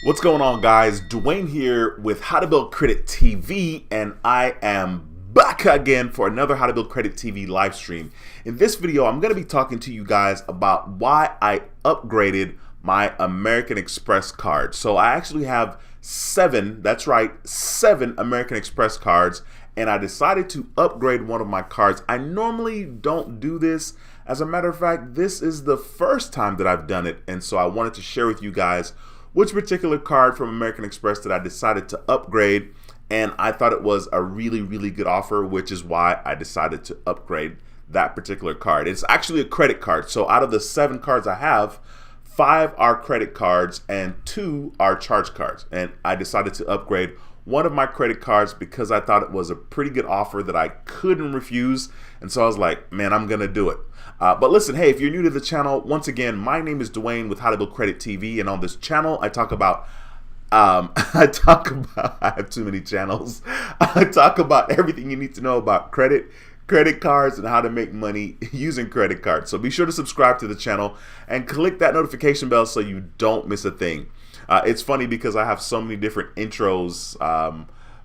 What's going on, guys? Duane here with How to Build Credit TV, and I am back again for another How to Build Credit TV live stream. In this video, I'm going to be talking to you guys about why I upgraded my American Express card. So I actually have seven American Express cards, and I decided to upgrade one of my cards. I normally don't do this. As a matter of fact, this is the first time that I've done it, and so I wanted to share with you guys which particular card from American Express that I decided to upgrade, and I thought it was a really good offer, which is why I decided to upgrade that particular card. It's actually a credit card, so out of the 7 cards I have, 5 are credit cards and 2 are charge cards, and I decided to upgrade one of my credit cards because I thought it was a pretty good offer that I couldn't refuse, and so I was like, man, I'm gonna do it. But listen, hey, if you're new to the channel, once again, my name is Duane with How to Build Credit TV, and on this channel, I talk about, I have too many channels. I talk about everything you need to know about credit cards, and how to make money using credit cards. So be sure to subscribe to the channel and click that notification bell so you don't miss a thing. It's funny because I have so many different intros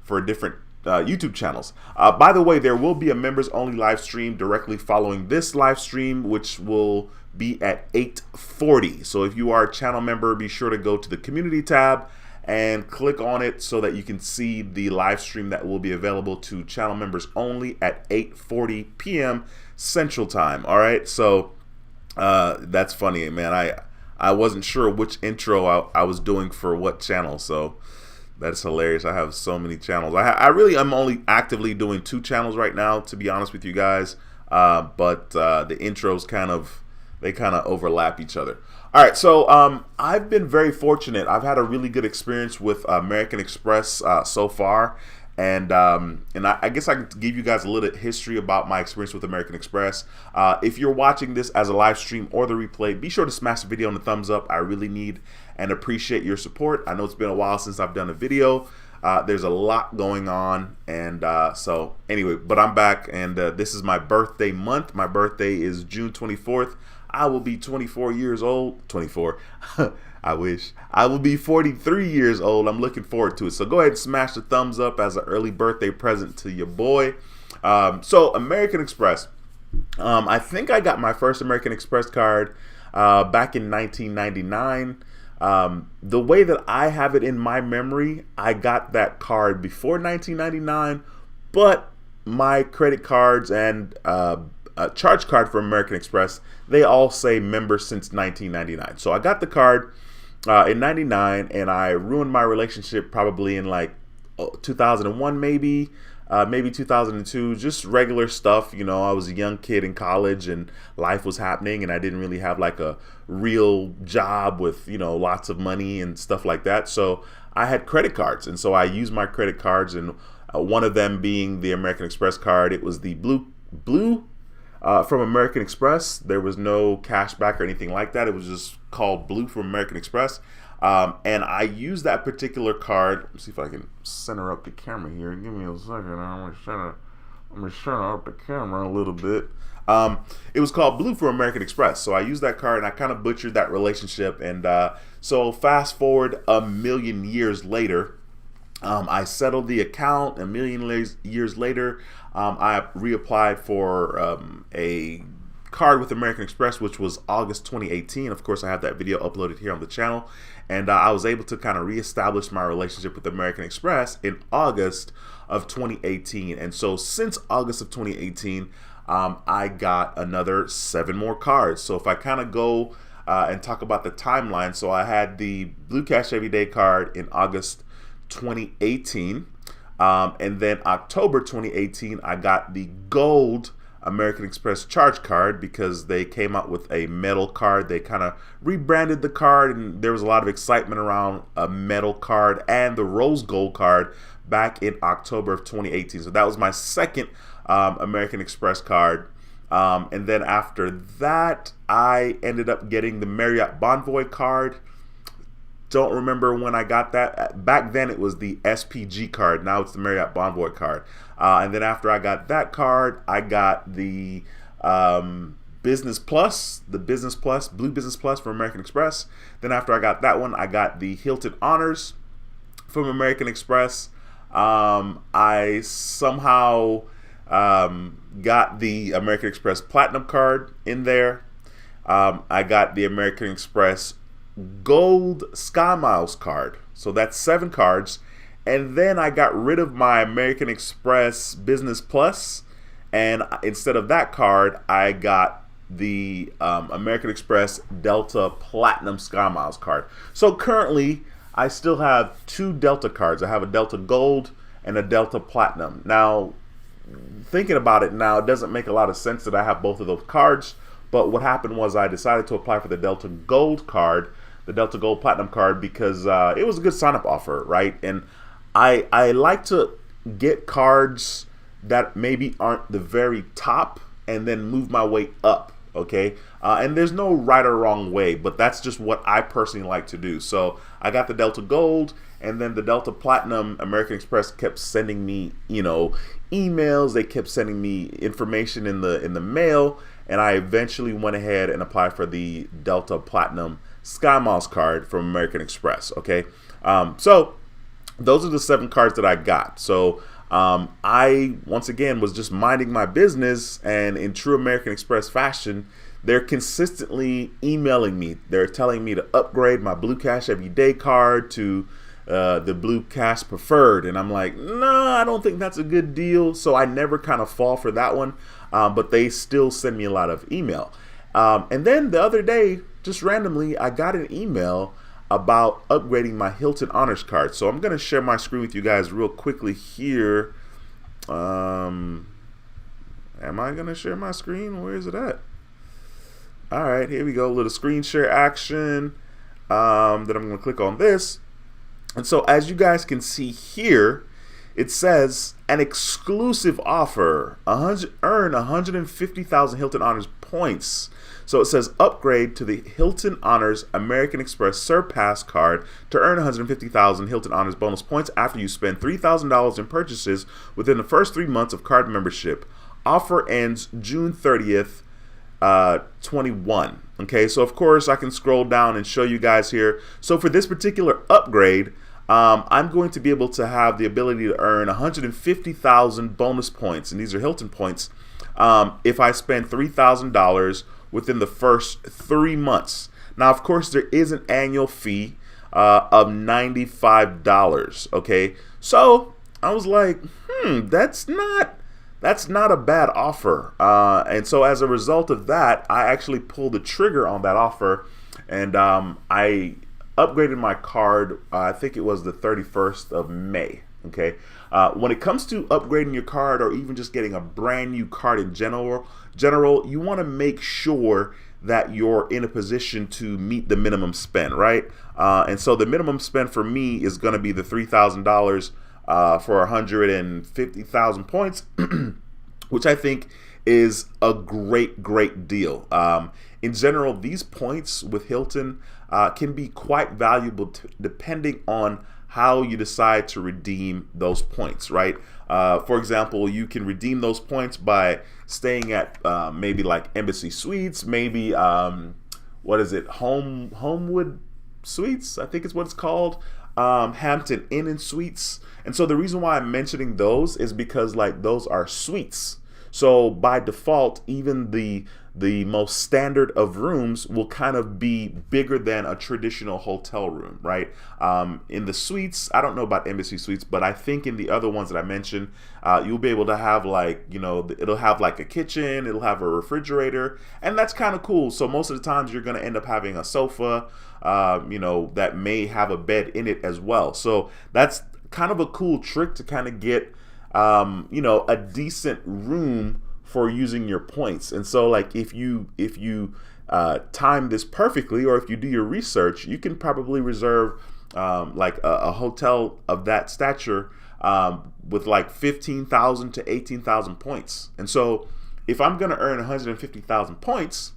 for different YouTube channels. By the way, there will be a members only live stream directly following this live stream, which will be at 8:40. So if you are a channel member, be sure to go to the community tab and click on it so that you can see the live stream that will be available to channel members only at 8:40 p.m. Central Time. All right, so that's funny, man. I wasn't sure which intro I was doing for what channel, so that's hilarious. I have so many channels. I really am only actively doing 2 channels right now, to be honest with you guys. But the intros kind of overlap each other. All right, so I've been very fortunate. I've had a really good experience with American Express so far, and I guess I can give you guys a little history about my experience with American Express. If you're watching this as a live stream or the replay, be sure to smash the video on the thumbs up. I really need and appreciate your support. I know it's been a while since I've done a video. There's a lot going on, and so anyway, but I'm back, and this is my birthday month. My birthday is June 24th. I will be 24 years old. 24. I wish. I will be 43 years old. I'm looking forward to it. So go ahead and smash the thumbs up as an early birthday present to your boy. So American Express. I think I got my first American Express card back in 1999. The way that I have it in my memory, I got that card before 1999, but my credit cards and charge card for American Express, they all say member since 1999. So I got the card in 99, and I ruined my relationship probably in like 2001, maybe 2002, just regular stuff. You know, I was a young kid in college and life was happening, and I didn't really have like a real job with, you know, lots of money and stuff like that. So I had credit cards, and so I used my credit cards, and one of them being the American Express card. It was the blue from American Express. There was no cashback or anything like that. It was just called Blue from American Express. And I used that particular card. Let's see if I can center up the camera here. Give me a second. I'm gonna center up the camera a little bit. It was called Blue for American Express. So I used that card, and I kind of butchered that relationship. And so fast forward a million years later, I settled the account. A million years later, I reapplied for a card with American Express, which was August 2018. Of course, I have that video uploaded here on the channel, and I was able to kind of reestablish my relationship with American Express in August of 2018. And so since August of 2018, I got another 7 more cards. So if I kind of go and talk about the timeline, so I had the Blue Cash Everyday card in August 2018, and then October 2018, I got the gold American Express charge card because they came out with a metal card. They kind of rebranded the card, and there was a lot of excitement around a metal card and the rose gold card back in October of 2018. So that was my second American Express card. And then after that, I ended up getting the Marriott Bonvoy card. Don't remember when I got that. Back then it was the SPG card. Now it's the Marriott Bonvoy card. And then after I got that card, I got the Business Plus, the Business Plus, Blue Business Plus from American Express. Then after I got that one, I got the Hilton Honors from American Express. I somehow got the American Express Platinum card in there. I got the American Express Gold Skymiles card. So that's 7 cards. And then I got rid of my American Express Business Plus. And instead of that card, I got the American Express Delta Platinum Skymiles card. So currently, I still have 2 Delta cards. I have a Delta Gold and a Delta Platinum. Now, thinking about it now, it doesn't make a lot of sense that I have both of those cards. But what happened was I decided to apply for the Delta Gold card, the Delta Gold Platinum card, because it was a good sign-up offer, right? And I like to get cards that maybe aren't the very top and then move my way up, okay? And there's no right or wrong way, but that's just what I personally like to do. So I got the Delta Gold, and then the Delta Platinum. American Express kept sending me, emails. They kept sending me information in the mail, and I eventually went ahead and applied for the Delta Platinum Skymiles card from American Express, okay? So those are the 7 cards that I got. So I, once again, was just minding my business, and in true American Express fashion, they're consistently emailing me. They're telling me to upgrade my Blue Cash Everyday card to the Blue Cash Preferred, and I'm like, nah, I don't think that's a good deal. So I never kind of fall for that one, but they still send me a lot of email. And then the other day, just randomly, I got an email about upgrading my Hilton Honors card. So I'm going to share my screen with you guys real quickly here. Am I going to share my screen? Where is it at? All right, here we go. A little screen share action. Then I'm going to click on this. And so as you guys can see here, it says an exclusive offer, earn 150,000 Hilton Honors points. So it says upgrade to the Hilton Honors American Express Surpass card to earn 150,000 Hilton Honors bonus points after you spend $3,000 in purchases within the first 3 months of card membership. Offer ends June 30th, 21. Okay, so of course I can scroll down and show you guys here. So for this particular upgrade, I'm going to be able to have the ability to earn 150,000 bonus points, and these are Hilton points, if I spend $3,000 within the first 3 months. Now, of course, there is an annual fee of $95. Okay, so I was like, that's not a bad offer. And so as a result of that, I actually pulled the trigger on that offer, and I upgraded my card. I think it was the 31st of May. Okay. When it comes to upgrading your card, or even just getting a brand new card in general, you want to make sure that you're in a position to meet the minimum spend, right? And so the minimum spend for me is going to be the $3,000 for 150,000 points, which I think is a great deal. In general, these points with Hilton can be quite valuable depending on how you decide to redeem those points, right? For example, you can redeem those points by staying at maybe like Embassy Suites, maybe what is it, Homewood Suites, I think is what it's called, Hampton Inn and Suites. And so the reason why I'm mentioning those is because like those are suites. So by default, even the most standard of rooms will kind of be bigger than a traditional hotel room, right? In the suites, I don't know about Embassy Suites, but I think in the other ones that I mentioned, you'll be able to have like, it'll have like a kitchen, it'll have a refrigerator, and that's kind of cool. So most of the times you're going to end up having a sofa, that may have a bed in it as well. So that's kind of a cool trick to kind of get a decent room for using your points. And so like if you time this perfectly, or if you do your research, you can probably reserve like a hotel of that stature with like 15,000 to 18,000 points. And so if I'm going to earn 150,000 points,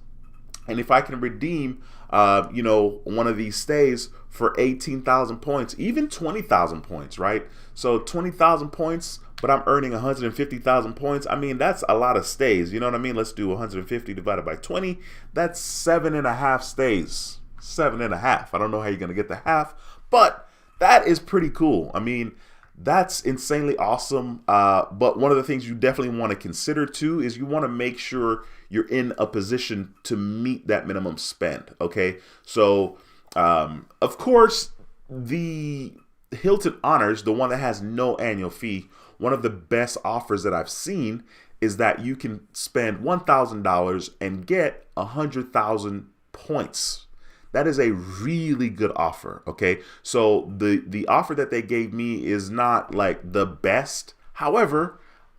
and if I can redeem one of these stays for 18,000 points, even 20,000 points, right? So 20,000 points but I'm earning 150,000 points. I mean, that's a lot of stays. You know what I mean? Let's do 150 divided by 20. That's 7.5 stays. 7.5. I don't know how you're going to get the half, but that is pretty cool. I mean, that's insanely awesome. But one of the things you definitely want to consider too is you want to make sure you're in a position to meet that minimum spend. Okay. So, of course, the Hilton Honors, the one that has no annual fee, one of the best offers that I've seen is that you can spend $1,000 and get 100,000 points. That is a really good offer. Okay, so the offer that they gave me is not like the best. However,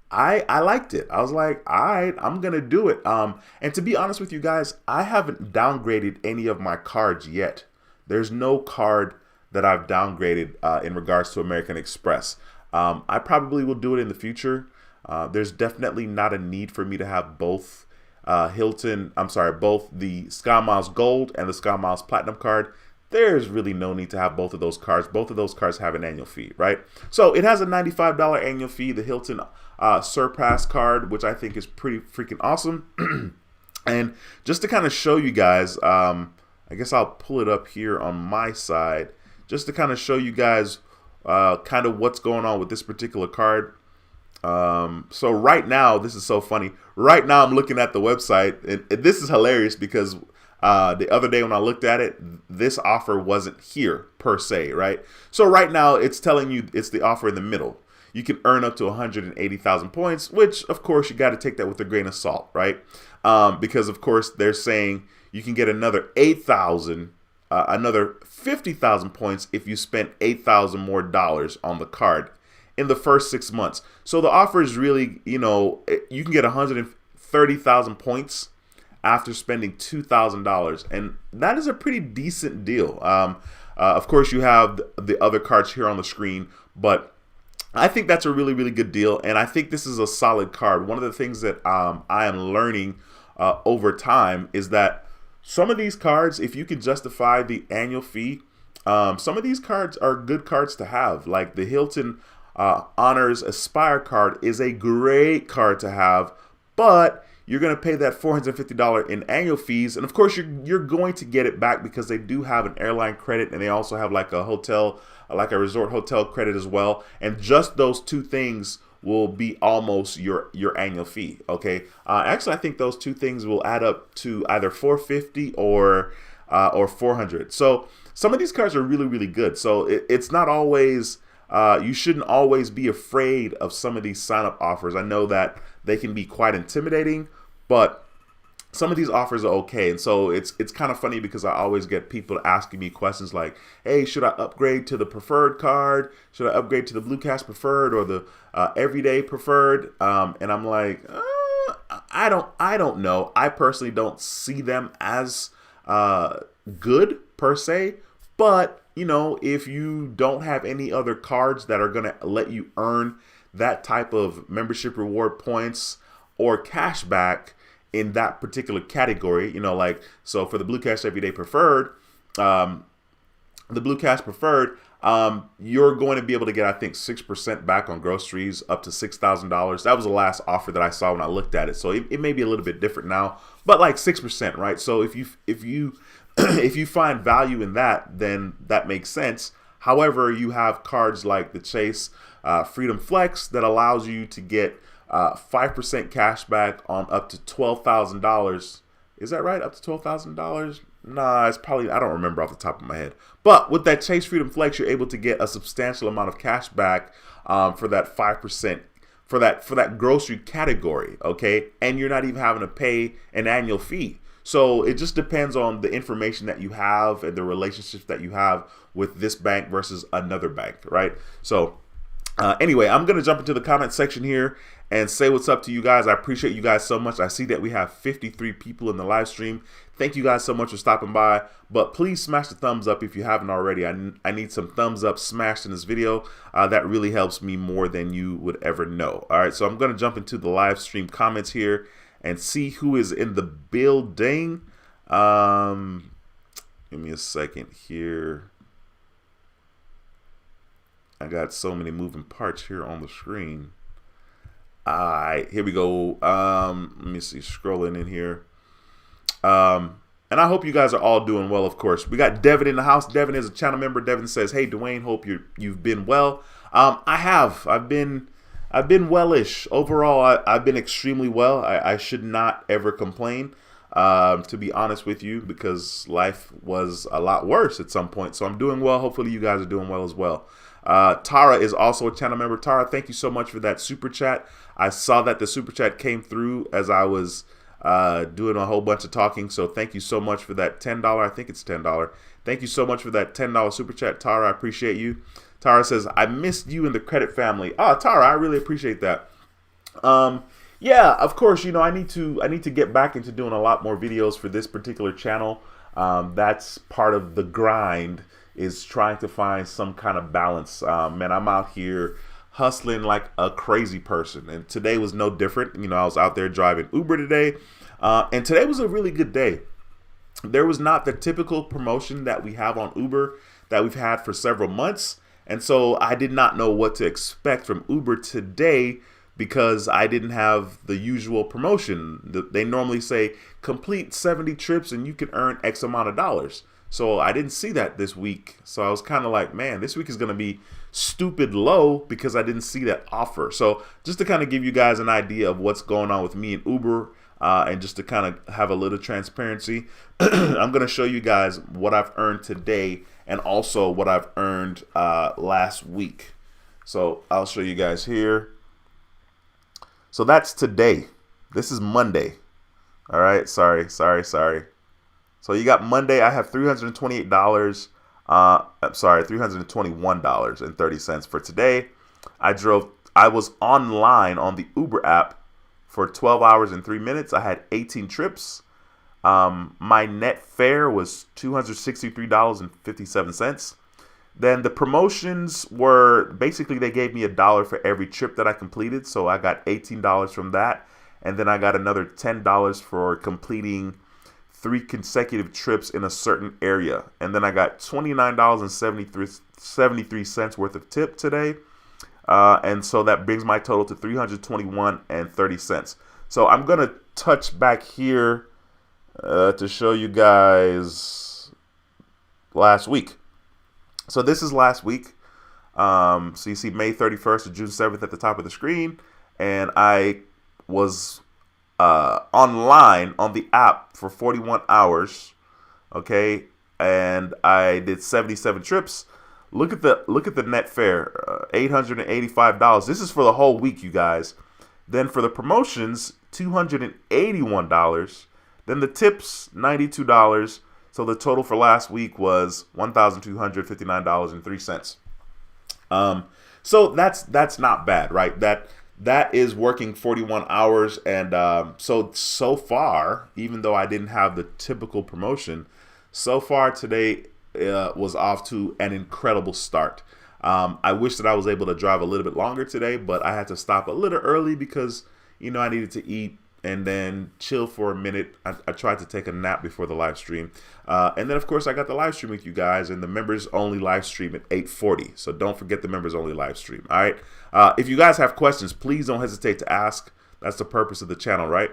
I liked it. I was like, all right, I'm gonna do it. And to be honest with you guys, I haven't downgraded any of my cards yet. There's no card that I've downgraded in regards to American Express. I probably will do it in the future. There's definitely not a need for me to have both both the Skymiles Gold and the Skymiles Platinum card. There's really no need to have both of those cards. Both of those cards have an annual fee, right? So it has a $95 annual fee, the Hilton Surpass card, which I think is pretty freaking awesome. And just to kind of show you guys, I guess I'll pull it up here on my side, just to kind of show you guys kind of what's going on with this particular card. So right now, this is so funny. Right now, I'm looking at the website, and this is hilarious because the other day when I looked at it, this offer wasn't here per se, right? So right now, it's telling you it's the offer in the middle. You can earn up to 180,000 points, which of course you got to take that with a grain of salt, right? Because of course they're saying you can get another 8,000. Another 50,000 points if you spent 8,000 more dollars on the card in the first 6 months. So the offer is really, you know, you can get 130,000 points after spending $2,000, and that is a pretty decent deal. Of course, you have the other cards here on the screen, but I think that's a really, really good deal, and I think this is a solid card. One of the things that I am learning over time is that some of these cards, if you can justify the annual fee, some of these cards are good cards to have. Like the Hilton Honors Aspire card is a great card to have, but you're going to pay that $450 in annual fees. And of course, you're going to get it back because they do have an airline credit, and they also have like a hotel, like a resort hotel credit as well. And just those two things will be almost your annual fee. Okay. Actually, I think those two things will add up to either $450 or 400. So some of these cards are really, really good. So it's not always, you shouldn't always be afraid of some of these sign-up offers. I know that they can be quite intimidating, but some of these offers are okay. And so it's kind of funny because I always get people asking me questions like, hey, should I upgrade to the preferred card? Should I upgrade to the Blue Cash preferred or the everyday preferred? And I'm like, I don't know. I personally don't see them as good per se, but you know, if you don't have any other cards that are going to let you earn that type of membership reward points or cash back in that particular category, you know, like, so for the Blue Cash Everyday Preferred, you're going to be able to get, I think, 6% back on groceries up to $6,000. That was the last offer that I saw when I looked at it. So it may be a little bit different now, but like 6%, right? So if you if you find value in that, then that makes sense. However, you have cards like the Chase Freedom Flex that allows you to get 5% cash back on up to $12,000. Is that right? Up to $12,000? Nah, it's probably, I don't remember off the top of my head. But with that Chase Freedom Flex, you're able to get a substantial amount of cash back for that 5%, for that grocery category, okay? And you're not even having to pay an annual fee. So it just depends on the information that you have and the relationships that you have with this bank versus another bank, right? So anyway, I'm going to jump into the comment section here and say what's up to you guys. I appreciate you guys so much. I see that we have 53 people in the live stream. Thank you guys so much for stopping by. But please smash the thumbs up if you haven't already. I need some thumbs up smashed in this video. That really helps me more than you would ever know. All right, so I'm going to jump into the live stream comments here and see who is in the building. Give me a second here. I got so many moving parts here on the screen. All right, here we go. Let me see, scrolling in here. And I hope you guys are all doing well, of course. We got Devin in the house. Devin is a channel member. Devin says, hey, Duane, hope you've been well. I have. I've been wellish. Overall, I've been extremely well. I should not ever complain, to be honest with you, because life was a lot worse at some point. So I'm doing well. Hopefully you guys are doing well as well. Tara is also a channel member. Tara, thank you so much for that super chat. I saw that the super chat came through as I was doing a whole bunch of talking. So thank you so much for that $10. I think it's $10. Thank you so much for that $10 super chat, Tara. I appreciate you. Tara says, I missed you and the credit family. Oh, Tara, I really appreciate that. Yeah, of course, you know, I need to get back into doing a lot more videos for this particular channel. That's part of the grind, is trying to find some kind of balance. Man, I'm out here hustling like a crazy person, and today was no different. You know, I was out there driving Uber today, and today was a really good day. There was not the typical promotion that we have on Uber that we've had for several months, and so I did not know what to expect from Uber today because I didn't have the usual promotion. They normally say complete 70 trips and you can earn X amount of dollars. So I didn't see that this week. So I was kind of like, man, this week is going to be stupid low because I didn't see that offer. So just to kind of give you guys an idea of what's going on with me and Uber, and just to kind of have a little transparency, I'm going to show you guys what I've earned today and also what I've earned last week. So I'll show you guys here. So that's today. This is Monday. All right. Sorry. So you got Monday. I have $328. I'm sorry, $321.30 for today. I was online on the Uber app for 12 hours and 3 minutes. I had 18 trips. My net fare was $263.57. Then the promotions were basically, they gave me $1 for every trip that I completed. So I got $18 from that. And then I got another $10 for completing 3 consecutive trips in a certain area. And then I got $29.73 worth of tip today. And so that brings my total to $321.30. So I'm going to touch back here to show you guys last week. So this is last week. So you see May 31st to June 7th at the top of the screen. And I was online on the app for 41 hours. Okay. And I did 77 trips. Look at the net fare, $885. This is for the whole week, you guys. Then for the promotions, $281. Then the tips, $92. So the total for last week was $1,259.03. So that's not bad, right? That is working 41 hours. And so far, even though I didn't have the typical promotion, so far today was off to an incredible start. I wish that I was able to drive a little bit longer today, but I had to stop a little early because, you know, I needed to eat and then chill for a minute. I tried to take a nap before the live stream. And then, of course, I got the live stream with you guys, and the members only live stream at 8:40. So don't forget the members only live stream. All right. If you guys have questions, please don't hesitate to ask. That's the purpose of the channel, right?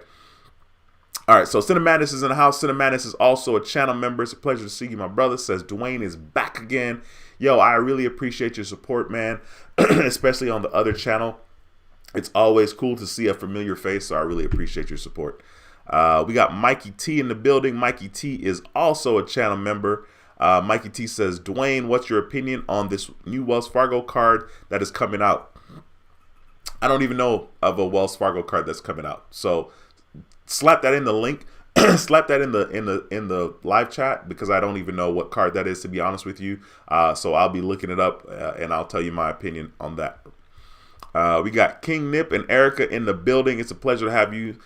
All right. So Cinemadness is in the house. Cinemadness is also a channel member. It's a pleasure to see you, my brother. Says Duane is back again. Yo, I really appreciate your support, man, especially on the other channel. It's always cool to see a familiar face, so I really appreciate your support. We got Mikey T in the building. Mikey T is also a channel member. Mikey T says, Duane, what's your opinion on this new Wells Fargo card that is coming out? I don't even know of a Wells Fargo card that's coming out. So slap that in the link. Slap that in the live chat, because I don't even know what card that is, to be honest with you. So I'll be looking it up and I'll tell you my opinion on that. We got King Nip and Erica in the building. It's a pleasure to have you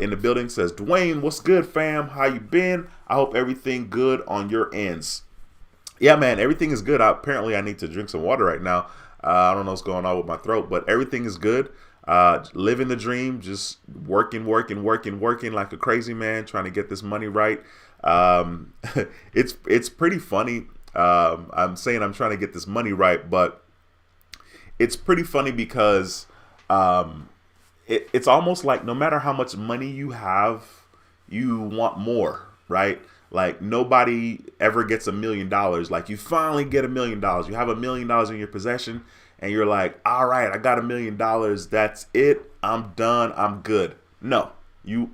in the building. Says, Duane, what's good, fam? How you been? I hope everything good on your ends. Yeah, man, everything is good. Apparently, I need to drink some water right now. I don't know what's going on with my throat, but everything is good. Living the dream, just working like a crazy man, trying to get this money right. It's pretty funny. I'm saying I'm trying to get this money right, but it's pretty funny because it's almost like no matter how much money you have, you want more, right? Like nobody ever gets $1,000,000. Like you finally get $1,000,000. You have $1,000,000 in your possession and you're like, all right, I got $1,000,000. That's it. I'm done. I'm good. No,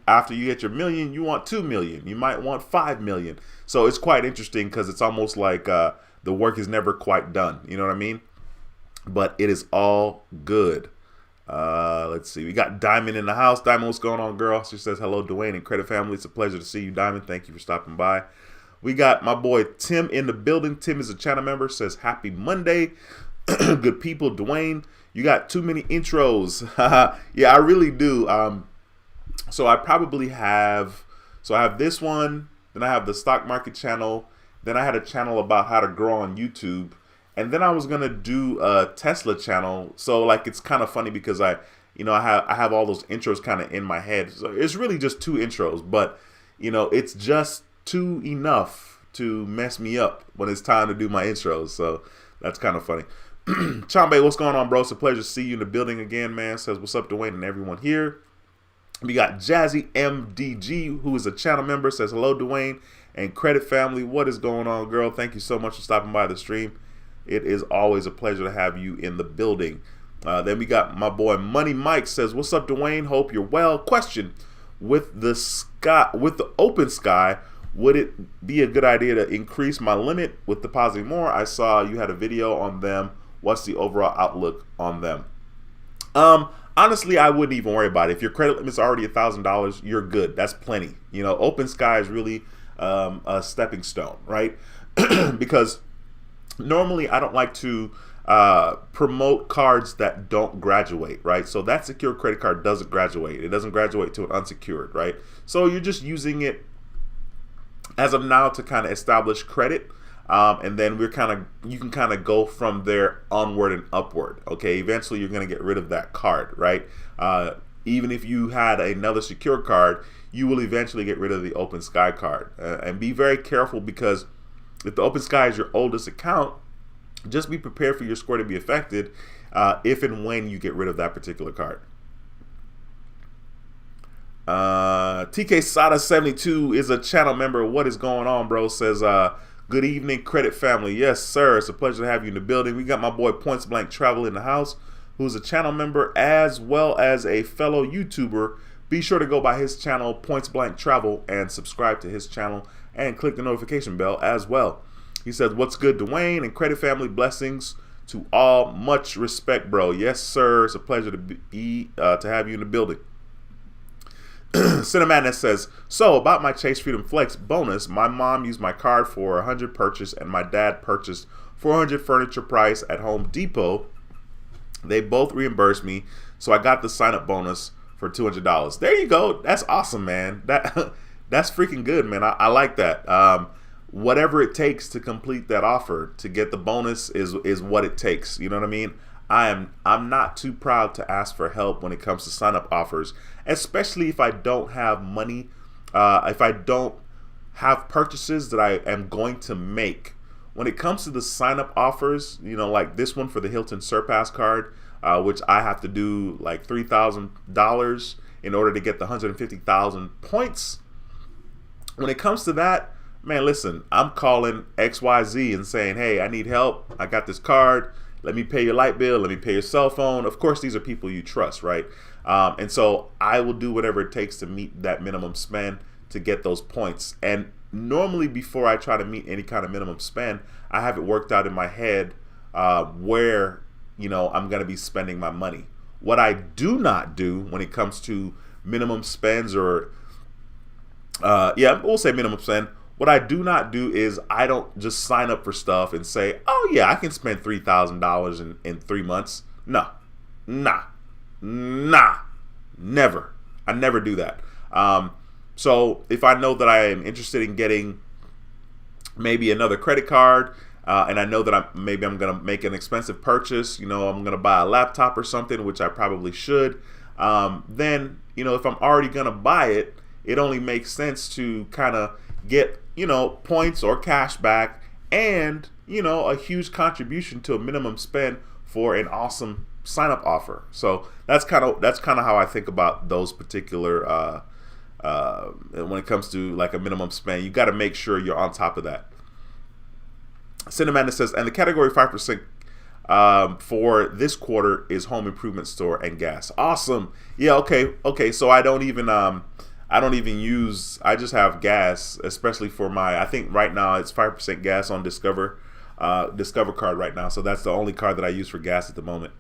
after you get your million, you want 2,000,000. You might want 5,000,000. So it's quite interesting because it's almost like the work is never quite done. You know what I mean? But it is all good. Let's see. We got Diamond in the house. Diamond, what's going on, girl? She says, hello, Duane and Credit Family. It's a pleasure to see you, Diamond. Thank you for stopping by. We got my boy Tim in the building. Tim is a channel member. Says, happy Monday. Good people, Duane. You got too many intros. Yeah, I really do. So I probably have, I have this one. Then I have the stock market channel. Then I had a channel about how to grow on YouTube. And then I was gonna do a Tesla channel, so like it's kind of funny because I have all those intros kind of in my head. So it's really just 2 intros, but it's just too enough to mess me up when it's time to do my intros. So that's kind of funny. Chambe, what's going on, bro? It's a pleasure to see you in the building again, man. Says what's up, Duane, and everyone here. We got Jazzy MDG, who is a channel member. Says hello, Duane and Credit Family. What is going on, girl? Thank you so much for stopping by the stream. It is always a pleasure to have you in the building. Then we got my boy Money Mike. Says, what's up, Duane? Hope you're well. Question, with the open sky, would it be a good idea to increase my limit with depositing more? I saw you had a video on them. What's the overall outlook on them? Honestly, I wouldn't even worry about it. If your credit limit's already $1,000, you're good. That's plenty. Open sky is really a stepping stone, right? Because normally I don't like to promote cards that don't graduate, right? So that secure credit card doesn't graduate. It doesn't graduate to an unsecured, right? So you're just using it as of now to kind of establish credit. And then you can kind of go from there onward and upward. Okay, eventually you're going to get rid of that card, right? Even if you had another secure card, you will eventually get rid of the open sky card. And be very careful, because if the open sky is your oldest account, just be prepared for your score to be affected if and when you get rid of that particular card. TK Sada 72 is a channel member. What is going on, bro? Says, good evening, Credit Family. Yes, sir. It's a pleasure to have you in the building. We got my boy Points Blank Travel in the house, who's a channel member as well as a fellow YouTuber. Be sure to go by his channel, Points Blank Travel, and subscribe to his channel and click the notification bell as well. He says, what's good, Duane and Credit Family? Blessings to all. Much respect, bro. Yes, sir. It's a pleasure to have you in the building. Cinemadness says, so about my Chase Freedom Flex bonus, my mom used my card for 100 purchase and my dad purchased 400 furniture price at Home Depot. They both reimbursed me, so I got the sign up bonus for $200. There you go. That's awesome, man. That's freaking good, man. I like that. Whatever it takes to complete that offer to get the bonus is what it takes. You know what I mean? I'm not too proud to ask for help when it comes to sign up offers, especially if I don't have money, if I don't have purchases that I am going to make. When it comes to the sign up offers, like this one for the Hilton Surpass card, which I have to do like $3,000 in order to get the 150,000 points. When it comes to that, man, listen, I'm calling XYZ and saying, hey, I need help. I got this card. Let me pay your light bill. Let me pay your cell phone. Of course, these are people you trust, right? And so I will do whatever it takes to meet that minimum spend to get those points. And normally before I try to meet any kind of minimum spend, I have it worked out in my head where, I'm going to be spending my money. What I do not do when it comes to minimum spends or, we'll say minimum spend. What I do not do is I don't just sign up for stuff and say, oh yeah, I can spend $3,000 in 3 months. Nah, never. I never do that. So if I know that I am interested in getting maybe another credit card, and I know that I'm going to make an expensive purchase, I'm going to buy a laptop or something, which I probably should, then, if I'm already going to buy it, it only makes sense to kind of get, points or cash back and, a huge contribution to a minimum spend for an awesome sign up offer. So that's kind of how I think about those particular when it comes to like a minimum spend. You got to make sure you're on top of that. Cinnamon says, and the category 5% for this quarter is home improvement store and gas. Awesome. Yeah. Okay. So I don't even use. I just have gas, especially for my. I think right now it's 5% gas on Discover card right now. So that's the only card that I use for gas at the moment.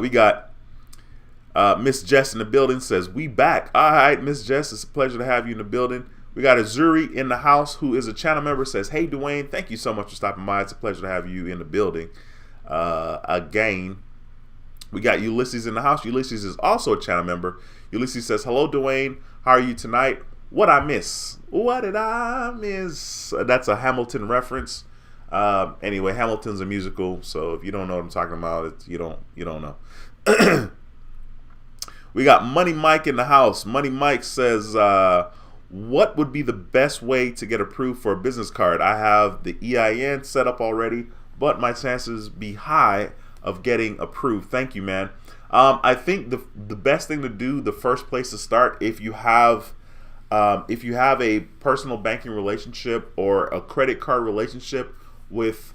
We got Miss Jess in the building. Says we back. All right, Miss Jess, it's a pleasure to have you in the building. We got Azuri in the house, who is a channel member. Says, hey, Duane, thank you so much for stopping by. It's a pleasure to have you in the building again. We got Ulysses in the house. Ulysses is also a channel member. Ulysses says, hello, Duane. How are you tonight? What I miss? What did I miss? That's a Hamilton reference. Anyway, Hamilton's a musical, so if you don't know what I'm talking about, you don't know. We got Money Mike in the house. Money Mike says, what would be the best way to get approved for a business card? I have the EIN set up already, but my chances be high of getting approved. Thank you, man. I think the best thing to do, the first place to start, if you have a personal banking relationship or a credit card relationship with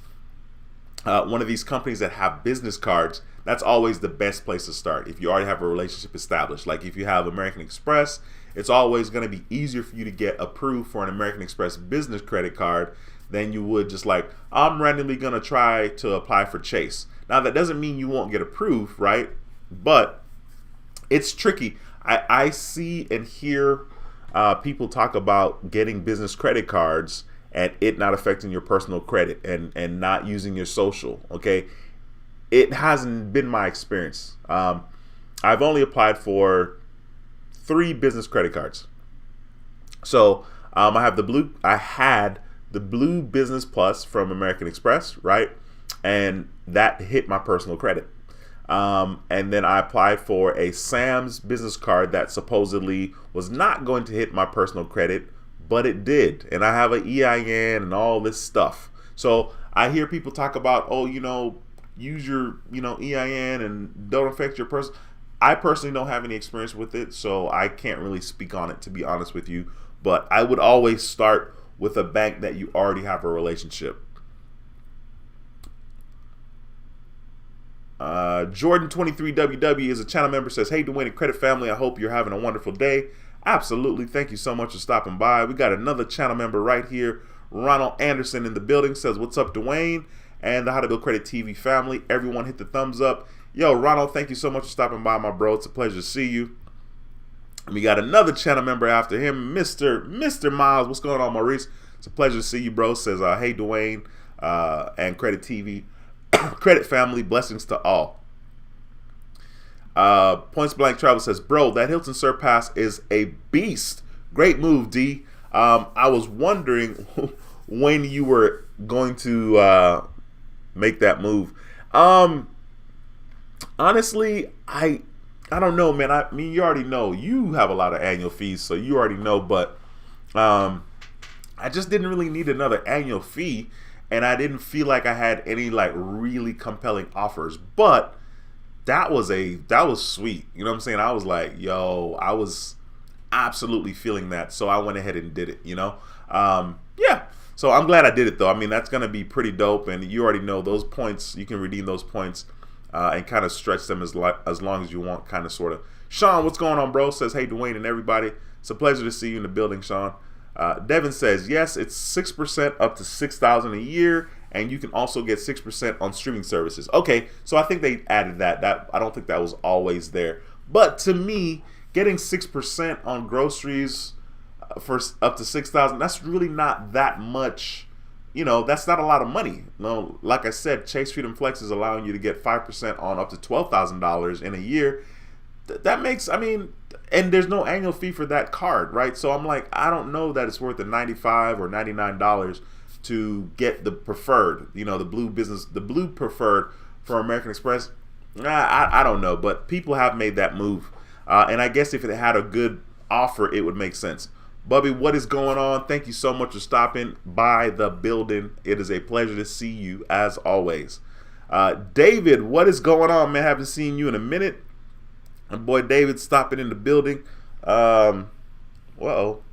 one of these companies that have business cards, that's always the best place to start. If you already have a relationship established, like if you have American Express, it's always going to be easier for you to get approved for an American Express business credit card than you would just like, I'm randomly going to try to apply for Chase. Now, that doesn't mean you won't get approved, right? But it's tricky. I see and hear people talk about getting business credit cards and it not affecting your personal credit and not using your social, okay? It hasn't been my experience. I've only applied for 3 business credit cards. So I had the Blue Business Plus from American Express, right? And that hit my personal credit. And then I applied for a Sam's business card that supposedly was not going to hit my personal credit, but it did. And I have an EIN and all this stuff. So I hear people talk about, use your, EIN and don't affect your person. I personally don't have any experience with it, so I can't really speak on it, to be honest with you. But I would always start with a bank that you already have a relationship. Jordan23WW is a channel member, says, hey, Duane and Credit Family, I hope you're having a wonderful day. Absolutely. Thank you so much for stopping by. We got another channel member right here. Ronald Anderson in the building says, what's up, Duane? And the How to Build Credit TV family. Everyone hit the thumbs up. Yo, Ronald, thank you so much for stopping by, my bro. It's a pleasure to see you. We got another channel member after him, Mr. Miles. What's going on, Maurice? It's a pleasure to see you, bro. Says, hey, Duane, and Credit TV, Credit Family, blessings to all. Points Blank Travel says, bro, that Hilton Surpass is a beast. Great move, D. I was wondering when you were going to make that move. Honestly, I don't know, man. I mean, you already know you have a lot of annual fees, so you already know. But I just didn't really need another annual fee, and I didn't feel like I had any like really compelling offers. But that was sweet. You know what I'm saying? I was like, yo, I was absolutely feeling that, so I went ahead and did it. Yeah. So I'm glad I did it though. I mean, that's gonna be pretty dope, and you already know those points. You can redeem those points. And kind of stretch them as long as you want, kind of, sort of. Sean, what's going on, bro? Says, hey, Duane and everybody. It's a pleasure to see you in the building, Sean. Devin says, yes, it's 6% up to $6,000 a year, and you can also get 6% on streaming services. Okay, so I think they added that. I don't think that was always there. But to me, getting 6% on groceries for up to $6,000, that's really not that much. That's not a lot of money. No, like I said, Chase Freedom Flex is allowing you to get 5% on up to $12,000 in a year. That makes, and there's no annual fee for that card, right? So I'm like, I don't know that it's worth the $95 or $99 to get the preferred, the blue preferred for American Express. I don't know, but people have made that move. And I guess if it had a good offer, it would make sense. Bubby, what is going on? Thank you so much for stopping by the building. It is a pleasure to see you as always. David, what is going on, man? Haven't seen you in a minute. My boy David stopping in the building. Whoa.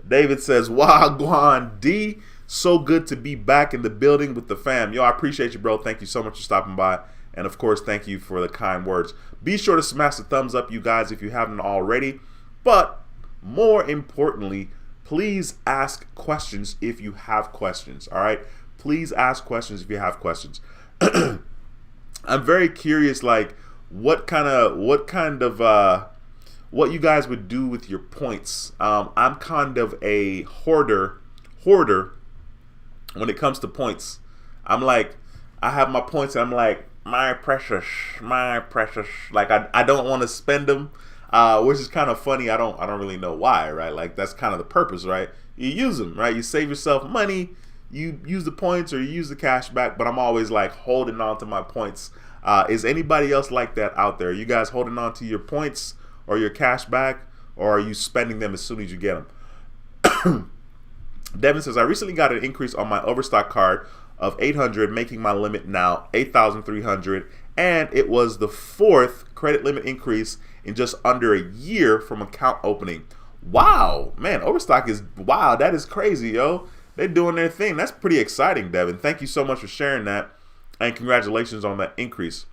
David says, Wagwan D. So good to be back in the building with the fam. Yo, I appreciate you, bro. Thank you so much for stopping by. And of course, thank you for the kind words. Be sure to smash the thumbs up, you guys, if you haven't already. But more importantly, please ask questions if you have questions. All right? Please ask questions if you have questions. I'm very curious, like, what you guys would do with your points. I'm kind of a hoarder when it comes to points. I'm like, I have my points and I'm like, my precious. Like, I don't want to spend them, which is kind of funny. I don't really know why, right? Like, that's kind of the purpose, right? You use them, right? You save yourself money, you use the points or you use the cash back, but I'm always like holding on to my points. Is anybody else like that out there? Are you guys holding on to your points or your cash back, or are you spending them as soon as you get them? Devin says, I recently got an increase on my Overstock card of 800, making my limit now 8,300, and it was the 4th credit limit increase in just under a year from account opening. Wow, man, Overstock is, wow, that is crazy, yo. They're doing their thing. That's pretty exciting, Devin. Thank you so much for sharing that, and congratulations on that increase.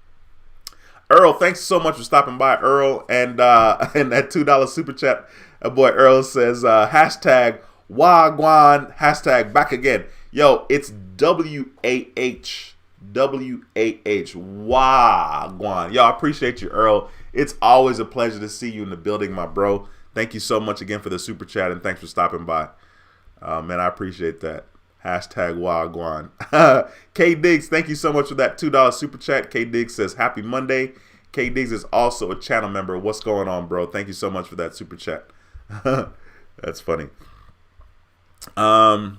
Earl, thanks so much for stopping by, Earl, and that $2 super chat. Boy, Earl says, hashtag Wagwan, hashtag back again. Yo, it's W-A-H, Wagwan. Yo, I appreciate you, Earl. It's always a pleasure to see you in the building, my bro. Thank you so much again for the super chat, and thanks for stopping by. Man, I appreciate that. Hashtag Wagwan. K Diggs, thank you so much for that $2 super chat. K Diggs says, happy Monday. K Diggs is also a channel member. What's going on, bro? Thank you so much for that super chat. That's funny. All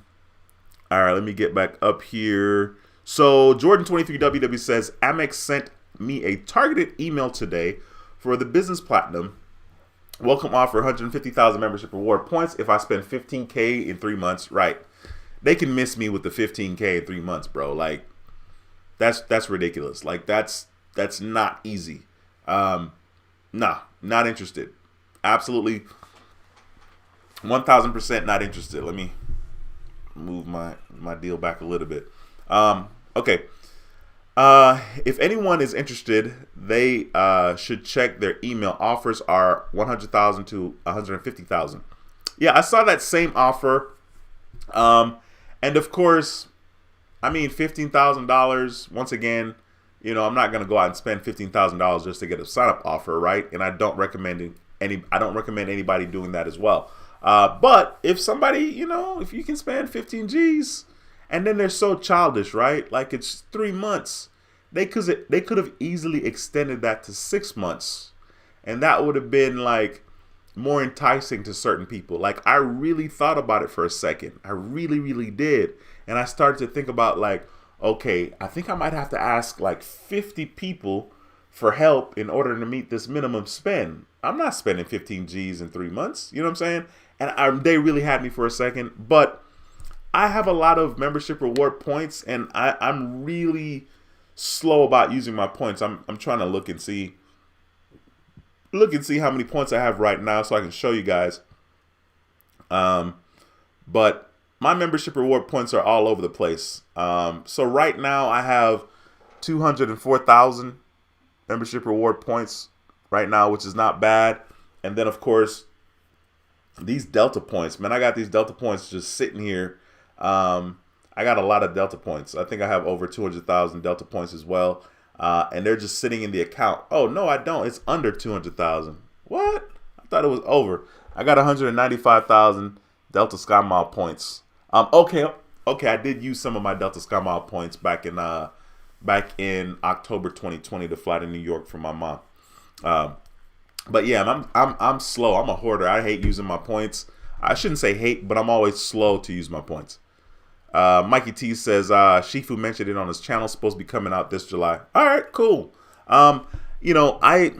right, let me get back up here. So Jordan23WW says, Amex sent me a targeted email today for the business platinum. Welcome offer, 150,000 membership reward points if I spend 15K in 3 months. Right. They can miss me with the 15K in 3 months, bro. Like, that's ridiculous. Like, that's not easy. Nah, not interested. Absolutely 1,000% not interested. Let me move my deal back a little bit. Okay. If anyone is interested, they should check their email. Offers are 100,000 to 150,000. Yeah, I saw that same offer. And of course, I mean, $15,000. Once again, you know, I'm not gonna go out and spend $15,000 just to get a sign-up offer, right? And I don't recommend anybody doing that as well. But if somebody, you know, if you can spend 15 G's, and then they're so childish, right? Like, it's 3 months. They could have easily extended that to 6 months, and that would have been like more enticing to certain people. Like, I really thought about it for a second. I really did. And I started to think about, like, okay, I think I might have to ask like 50 people for help in order to meet this minimum spend. I'm not spending 15 G's in 3 months. You know what I'm saying? And they really had me for a second. But I have a lot of membership reward points, and I'm really slow about using my points. I'm trying to look and see how many points I have right now so I can show you guys. But my membership reward points are all over the place. So right now I have 204,000 membership reward points right now, which is not bad. And then of course these Delta points, man, I got these Delta points just sitting here. I got a lot of Delta points. I think I have over 200,000 Delta points as well. And they're just sitting in the account. Oh, no, I don't. It's under 200,000. What? I thought it was over. I got 195,000 Delta Skymile points. Okay, I did use some of my Delta Skymile points back in October 2020 to fly to New York for my mom. But yeah, I'm slow. I'm a hoarder. I hate using my points. I shouldn't say hate, but I'm always slow to use my points. Mikey T says Shifu mentioned it on his channel, supposed to be coming out this July. All right, cool. You know, I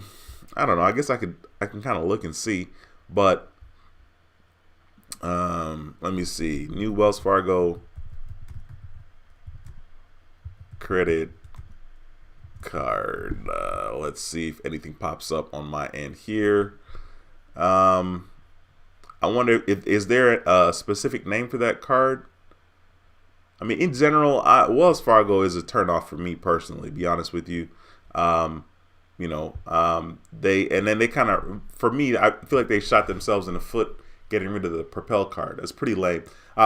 don't know. I guess I can kind of look and see, but Let me see. New Wells Fargo credit card. Let's see if anything pops up on my end here. I wonder if is there a specific name for that card. I mean, in general, Wells Fargo is a turnoff for me personally. Be honest with you. They kind of, for me, I feel like they shot themselves in the foot getting rid of the Propel card. That's pretty lame.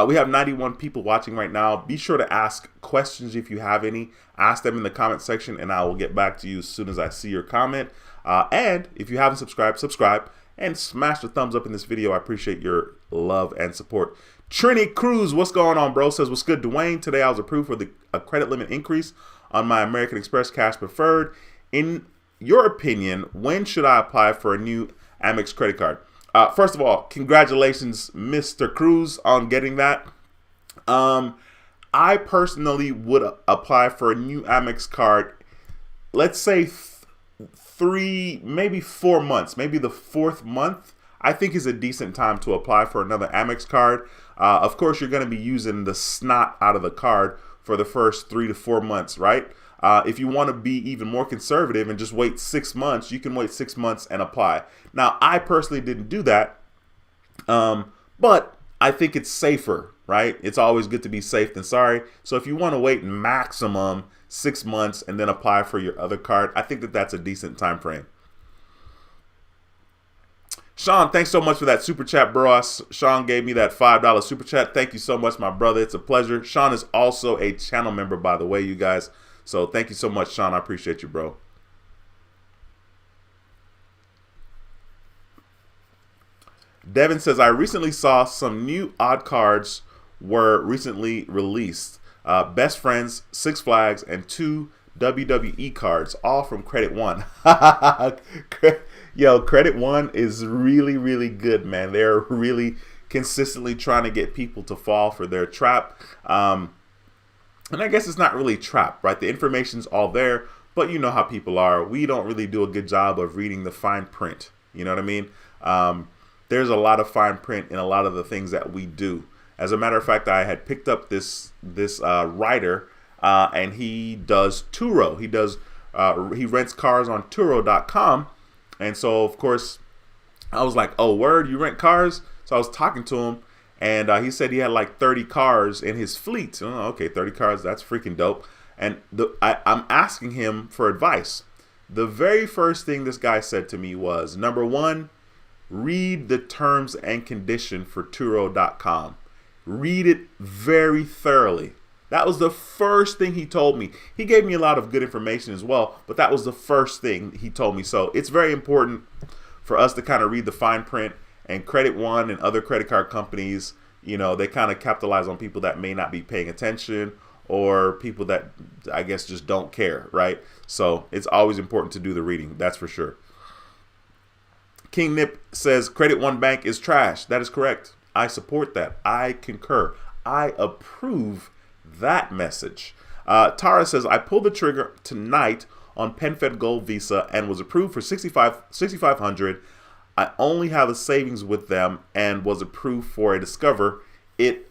We have 91 people watching right now. Be sure to ask questions if you have any. Ask them in the comment section, and I will get back to you as soon as I see your comment. And if you haven't subscribed, subscribe and smash the thumbs up in this video. I appreciate your love and support. Trini Cruz, what's going on, bro? Says, what's good, Duane? Today I was approved for a credit limit increase on my American Express Cash Preferred. In your opinion, when should I apply for a new Amex credit card? First of all, congratulations, Mr. Cruz, on getting that. I personally would apply for a new Amex card, let's say 3, maybe 4 months, maybe the 4th month, I think is a decent time to apply for another Amex card. Of course, you're going to be using the snot out of the card for the first 3 to 4 months, right? If you want to be even more conservative and just wait 6 months, you can wait 6 months and apply. Now, I personally didn't do that, but I think it's safer, right? It's always good to be safe than sorry. So if you want to wait maximum 6 months and then apply for your other card, I think that that's a decent time frame. Sean, thanks so much for that super chat, bro. Sean gave me that $5 super chat. Thank you so much, my brother. It's a pleasure. Sean is also a channel member, by the way, you guys. So thank you so much, Sean. I appreciate you, bro. Devin says, I recently saw some new odd cards were recently released. Best Friends, Six Flags, and 2 WWE cards, all from Credit One. Yo, Credit One is really, really good, man. They're really consistently trying to get people to fall for their trap. And I guess it's not really trap, right? The information's all there, but you know how people are. We don't really do a good job of reading the fine print. You know what I mean? There's a lot of fine print in a lot of the things that we do. As a matter of fact, I had picked up this writer, and he does Turo. He rents cars on Turo.com. And so, of course, I was like, oh, word, you rent cars? So I was talking to him, and he said he had like 30 cars in his fleet. Oh, okay, 30 cars, that's freaking dope. And I'm asking him for advice. The very first thing this guy said to me was, number one, read the terms and condition for Turo.com. Read it very thoroughly. That was the first thing he told me. He gave me a lot of good information as well, but that was the first thing he told me. So it's very important for us to kind of read the fine print. And Credit One and other credit card companies, you know, they kind of capitalize on people that may not be paying attention or people that I guess just don't care, right? So it's always important to do the reading. That's for sure. King Nip says Credit One Bank is trash. That is correct. I support that. I concur. I approve that message. Tara says, I pulled the trigger tonight on PenFed Gold Visa and was approved for $6,500. I only have a savings with them and was approved for a Discover it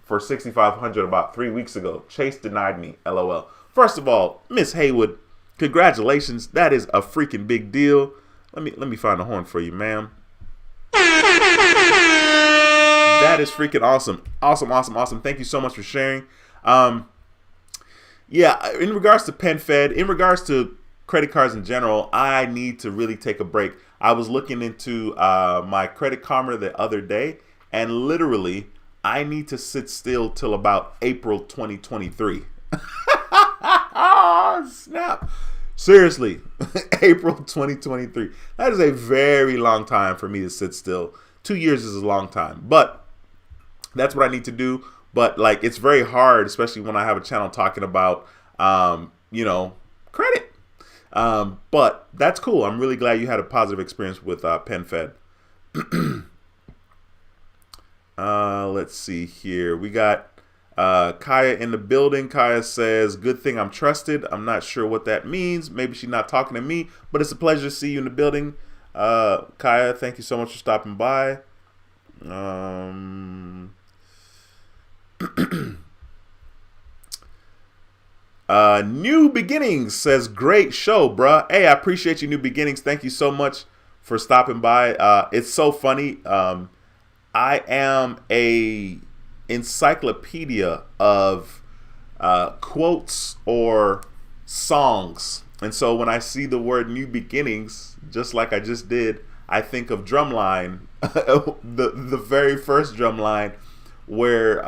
for $6,500 about 3 weeks ago. Chase denied me. LOL. First of all, Miss Haywood, congratulations. That is a freaking big deal. Let me find a horn for you, ma'am. That is freaking awesome. Awesome. Thank you so much for sharing. Yeah, in regards to PenFed, in regards to credit cards in general, I need to really take a break. I was looking into my Credit Karma the other day, and literally, I need to sit still till about April 2023. Oh, snap. Seriously, April 2023. That is a very long time for me to sit still. 2 years is a long time, but that's what I need to do. But like, it's very hard, especially when I have a channel talking about, you know, credit. But that's cool. I'm really glad you had a positive experience with PenFed. Let's see here. We got Kaya in the building. Kaya says, good thing I'm trusted. I'm not sure what that means. Maybe she's not talking to me, but it's a pleasure to see you in the building. Kaya, thank you so much for stopping by. New Beginnings says, great show, bruh. Hey, I appreciate you, New Beginnings. Thank you so much for stopping by. It's so funny. I am a encyclopedia of quotes or songs. And so when I see the word New Beginnings, just like I just did, I think of Drumline, the very first Drumline where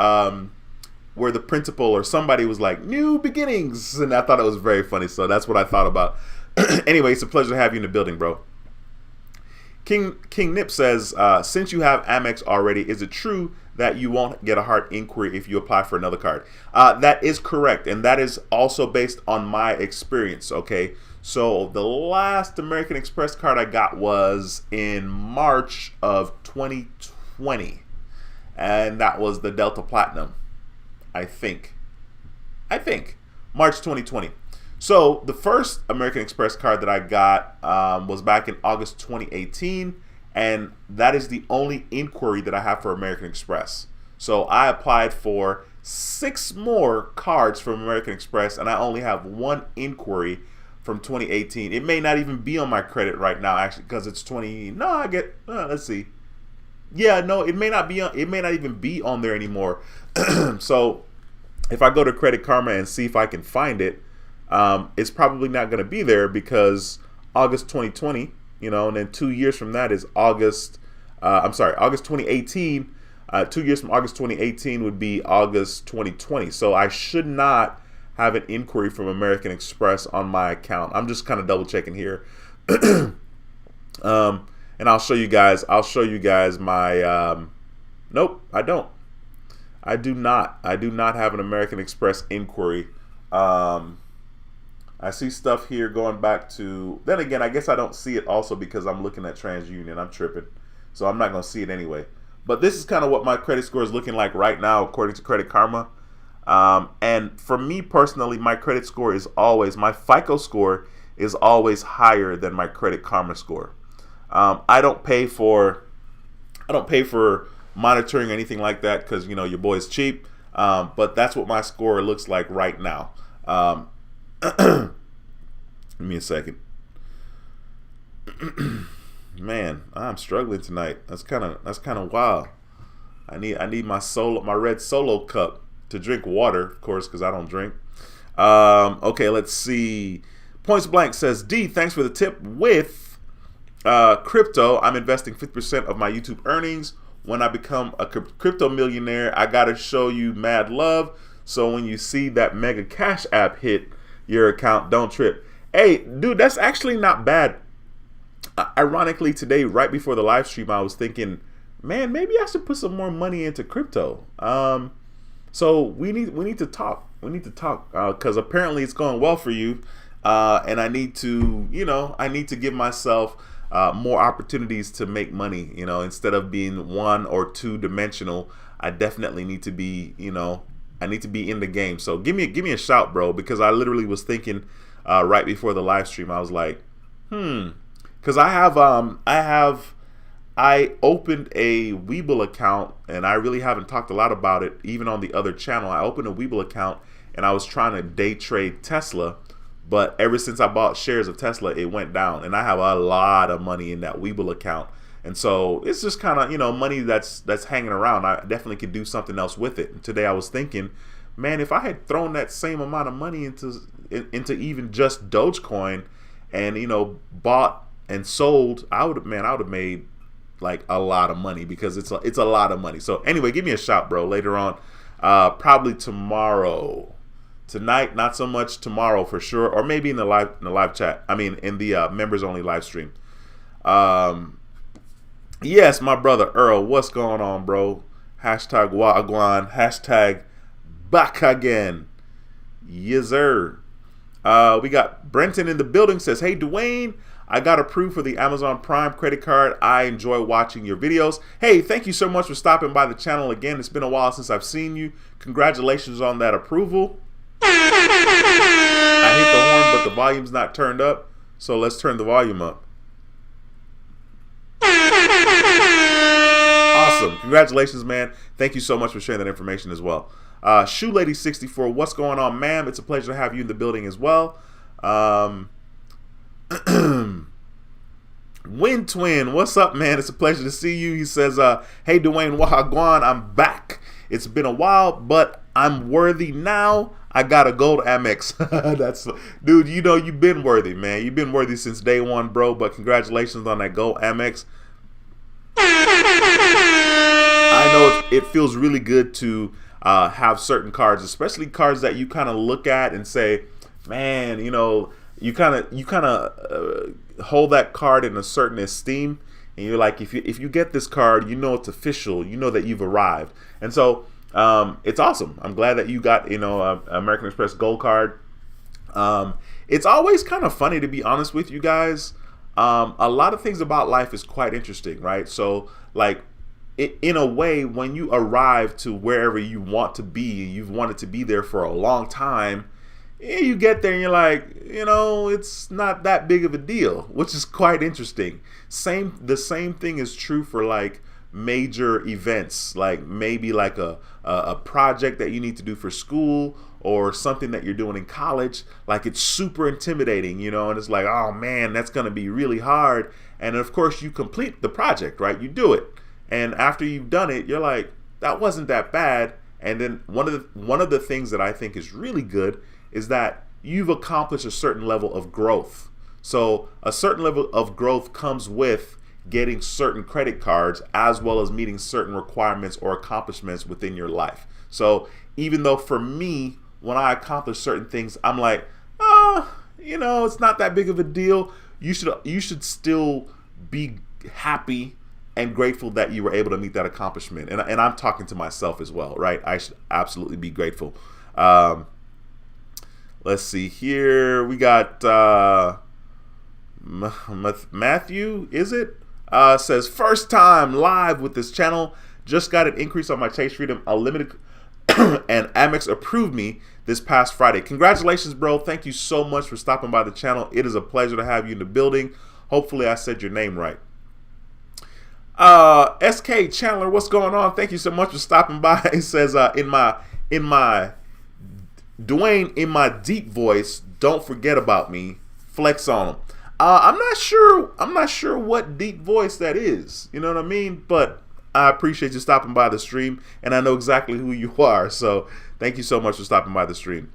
the principal or somebody was like, New Beginnings. And I thought it was very funny. So that's what I thought about. Anyway, it's a pleasure to have you in the building, bro. King Nip says, since you have Amex already, is it true that you won't get a hard inquiry if you apply for another card? That is correct. And that is also based on my experience. Okay. So the last American Express card I got was in March of 2020. And that was the Delta Platinum. I think March 2020. So the first American Express card that I got was back in August 2018, and that is the only inquiry that I have for American Express. So I applied for 6 more cards from American Express, and I only have 1 inquiry from 2018. It may not even be on my credit right now, actually, because it's 20. No, I get. Let's see. Yeah, no, it may not be on. It may not even be on there anymore. So if I go to Credit Karma and see if I can find it, it's probably not going to be there because August 2020, and then 2 years from that is August 2018. 2 years from August 2018 would be August 2020. So I should not have an inquiry from American Express on my account. I'm just kind of double checking here. And I'll show you guys my, nope, I don't. I do not have an American Express inquiry. I see stuff here going back to, then again, I guess I don't see it also because I'm looking at TransUnion. I'm tripping. So I'm not going to see it anyway. But this is kind of what my credit score is looking like right now, according to Credit Karma. And for me personally, my credit score is always, my FICO score is always higher than my Credit Karma score. I don't pay for monitoring or anything like that because, your boy's cheap. But that's what my score looks like right now. Give me a second. Man, I'm struggling tonight. That's kind of wild. I need my red Solo cup to drink water, of course, because I don't drink. Okay, let's see. Points Blank says, D, thanks for the tip. With crypto, I'm investing 50% of my YouTube earnings. When I become a crypto millionaire, I gotta show you mad love. So when you see that mega cash app hit your account, don't trip. Hey, dude, that's actually not bad. Ironically, today, right before the live stream, I was thinking, man, maybe I should put some more money into crypto. So we need to talk. We need to talk because apparently it's going well for you, and I need to give myself more opportunities to make money. Instead of being 1 or 2 dimensional, I definitely need to be, I need to be in the game. So give me a shout, bro, because I literally was thinking right before the live stream, I was like, because I opened a Webull account, and I really haven't talked a lot about it, even on the other channel. I opened a Webull account, and I was trying to day trade Tesla, but ever since I bought shares of Tesla, it went down, and I have a lot of money in that Webull account. And so it's just kind of, money that's hanging around. I definitely could do something else with it. And today I was thinking, man, if I had thrown that same amount of money into even just Dogecoin and, bought and sold, I would have made like a lot of money because it's a lot of money. So anyway, give me a shout, bro, later on. Probably tomorrow. Tonight, not so much. Tomorrow for sure. Or maybe in the live chat. I mean, in the members only live stream. Yes, my brother Earl, what's going on, bro? Hashtag Wagwan. Hashtag back again. Yes, sir. We got Brenton in the building, says, hey, Duane, I got approved for the Amazon Prime credit card. I enjoy watching your videos. Hey, thank you so much for stopping by the channel again. It's been a while since I've seen you. Congratulations on that approval. I hit the horn, but the volume's not turned up. So let's turn the volume up. awesome. Congratulations, man. Thank you so much for sharing that information as well. Shoe Lady 64, what's going on, ma'am? It's a pleasure to have you in the building as well. Win Twin, what's up, man? It's a pleasure to see you. He says, hey, Duane Wahagwan, I'm back. It's been a while, but I'm worthy now. I got a gold Amex. Dude, you know you've been worthy, man. You've been worthy since day one, bro. But congratulations on that gold Amex. I know it feels really good to have certain cards, especially cards that you kind of look at and say, man, you know, you kind of hold that card in a certain esteem, and you're like, if you get this card, you know it's official, you know that you've arrived. And so it's awesome. I'm glad that you got, you know, American Express Gold card. It's always kind of funny, to be honest with you guys. A lot of things about life is quite interesting, right? So like, in a way, when you arrive to wherever you want to be, you've wanted to be there for a long time, you get there and you're like, you know, it's not that big of a deal, which is quite interesting. The same thing is true for like major events, like maybe like a project that you need to do for school or something that you're doing in college. Like, it's super intimidating, you know, and it's like, oh man, that's going to be really hard. And of course you complete the project, right? You do it. And after you've done it, you're like, that wasn't that bad. And then one of the things that I think is really good is that you've accomplished a certain level of growth. So a certain level of growth comes with getting certain credit cards, as well as meeting certain requirements or accomplishments within your life. So even though for me, when I accomplish certain things, I'm like, you know, it's not that big of a deal. You should still be happy and grateful that you were able to meet that accomplishment. And I'm talking to myself as well, right? I should absolutely be grateful. Let's see here. We got Matthew, is it? Says, first time live with this channel. Just got an increase on my Chase Freedom Unlimited and Amex approved me this past Friday. Congratulations, bro. Thank you so much for stopping by the channel. It is a pleasure to have you in the building. Hopefully I said your name right. SK Chandler, what's going on? Thank you so much for stopping by. He says, in my Duane, in my deep voice, don't forget about me. Flex on him. I'm not sure what deep voice that is. You know what I mean? But I appreciate you stopping by the stream, and I know exactly who you are. So thank you so much for stopping by the stream.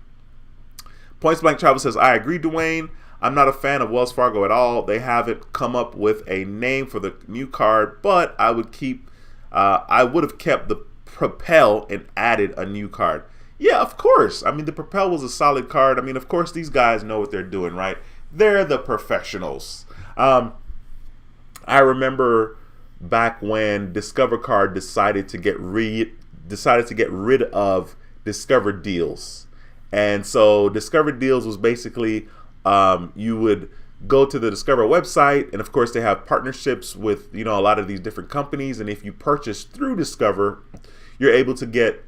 Points Blank Travel says, I agree, Duane. I'm not a fan of Wells Fargo at all. They haven't come up with a name for the new card, but I would have kept the Propel and added a new card. Yeah, of course. I mean, the Propel was a solid card. I mean, of course, these guys know what they're doing, right? They're the professionals. I remember back when Discover Card decided to get rid of Discover Deals. And so Discover Deals was basically you would go to the Discover website, and of course they have partnerships with, you know, a lot of these different companies, and if you purchase through Discover, you're able to get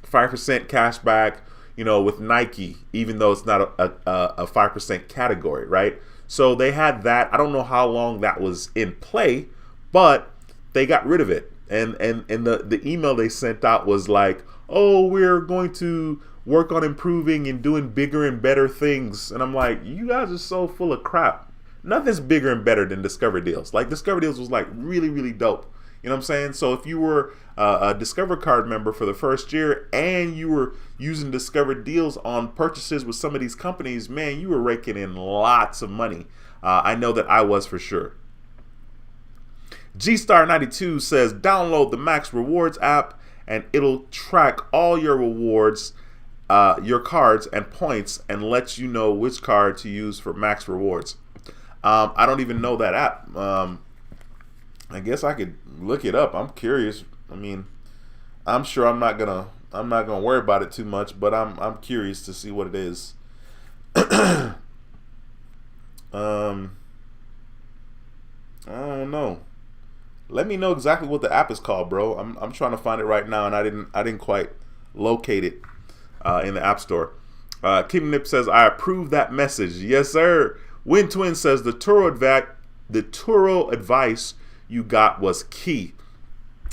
5% cash back, you know, with Nike, even though it's not a 5% category, right? So they had that. I don't know how long that was in play, but they got rid of it. And the email they sent out was like, oh, we're going to work on improving and doing bigger and better things. And I'm like, you guys are so full of crap. Nothing's bigger and better than Discover Deals. Like, Discover Deals was like really, really dope. You know what I'm saying? So if you were a Discover Card member for the first year and you were using Discover Deals on purchases with some of these companies, man, you were raking in lots of money. I know that I was for sure. G-Star92 says, download the Max Rewards app and it'll track all your rewards, your cards and points, and let you know which card to use for Max Rewards. I don't even know that app. I guess I could look it up. I'm curious. I mean, I'm sure I'm not gonna worry about it too much, but I'm curious to see what it is. I don't know. Let me know exactly what the app is called, bro. I'm trying to find it right now, and I didn't quite locate it in the App Store. Kim Nip says, I approve that message. Yes, sir. Win Twin says, the Turo advice you got was key.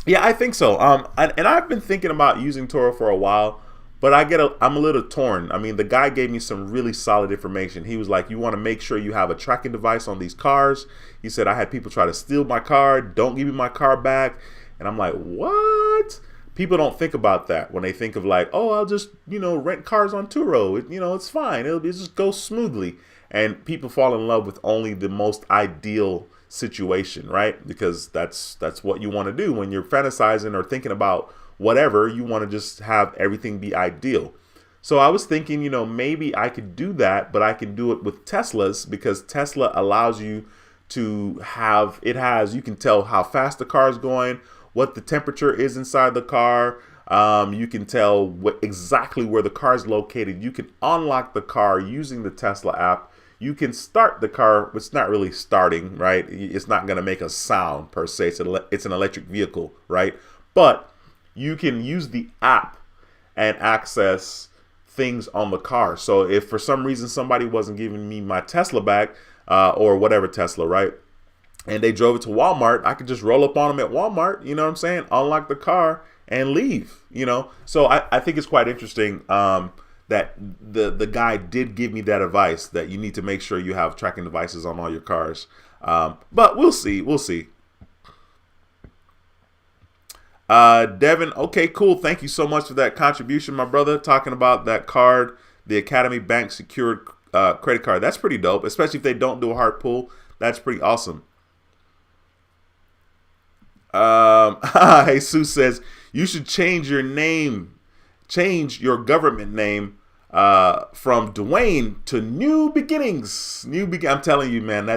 Yeah, I think so. And I've been thinking about using Toro for a while, but I'm a little torn. I mean, the guy gave me some really solid information. He was like, you want to make sure you have a tracking device on these cars. He said, I had people try to steal my car. Don't give me my car back. And I'm like, what? People don't think about that when they think of like, oh, I'll just, rent cars on Turo. It's fine. It'll just go smoothly. And people fall in love with only the most ideal situation, right? Because that's what you want to do when you're fantasizing or thinking about whatever. You want to just have everything be ideal. So I was thinking, maybe I could do that, but I can do it with Teslas, because Tesla allows you to have, you can tell how fast the car is going, what the temperature is inside the car. You can tell exactly where the car is located. You can unlock the car using the Tesla app. You can start the car. It's not really starting, right? It's not going to make a sound per se. It's an electric vehicle, right? But you can use the app and access things on the car. So if for some reason somebody wasn't giving me my Tesla back, or whatever Tesla, right, and they drove it to Walmart, I could just roll up on them at Walmart, you know what I'm saying, unlock the car and leave, So I think it's quite interesting that the guy did give me that advice, that you need to make sure you have tracking devices on all your cars. But we'll see. Devin, okay, cool. Thank you so much for that contribution, my brother, talking about that card, the Academy Bank secured credit card. That's pretty dope, especially if they don't do a hard pull. That's pretty awesome. Jesus says you should change your government name from Duane to New Beginnings. I'm telling you, man,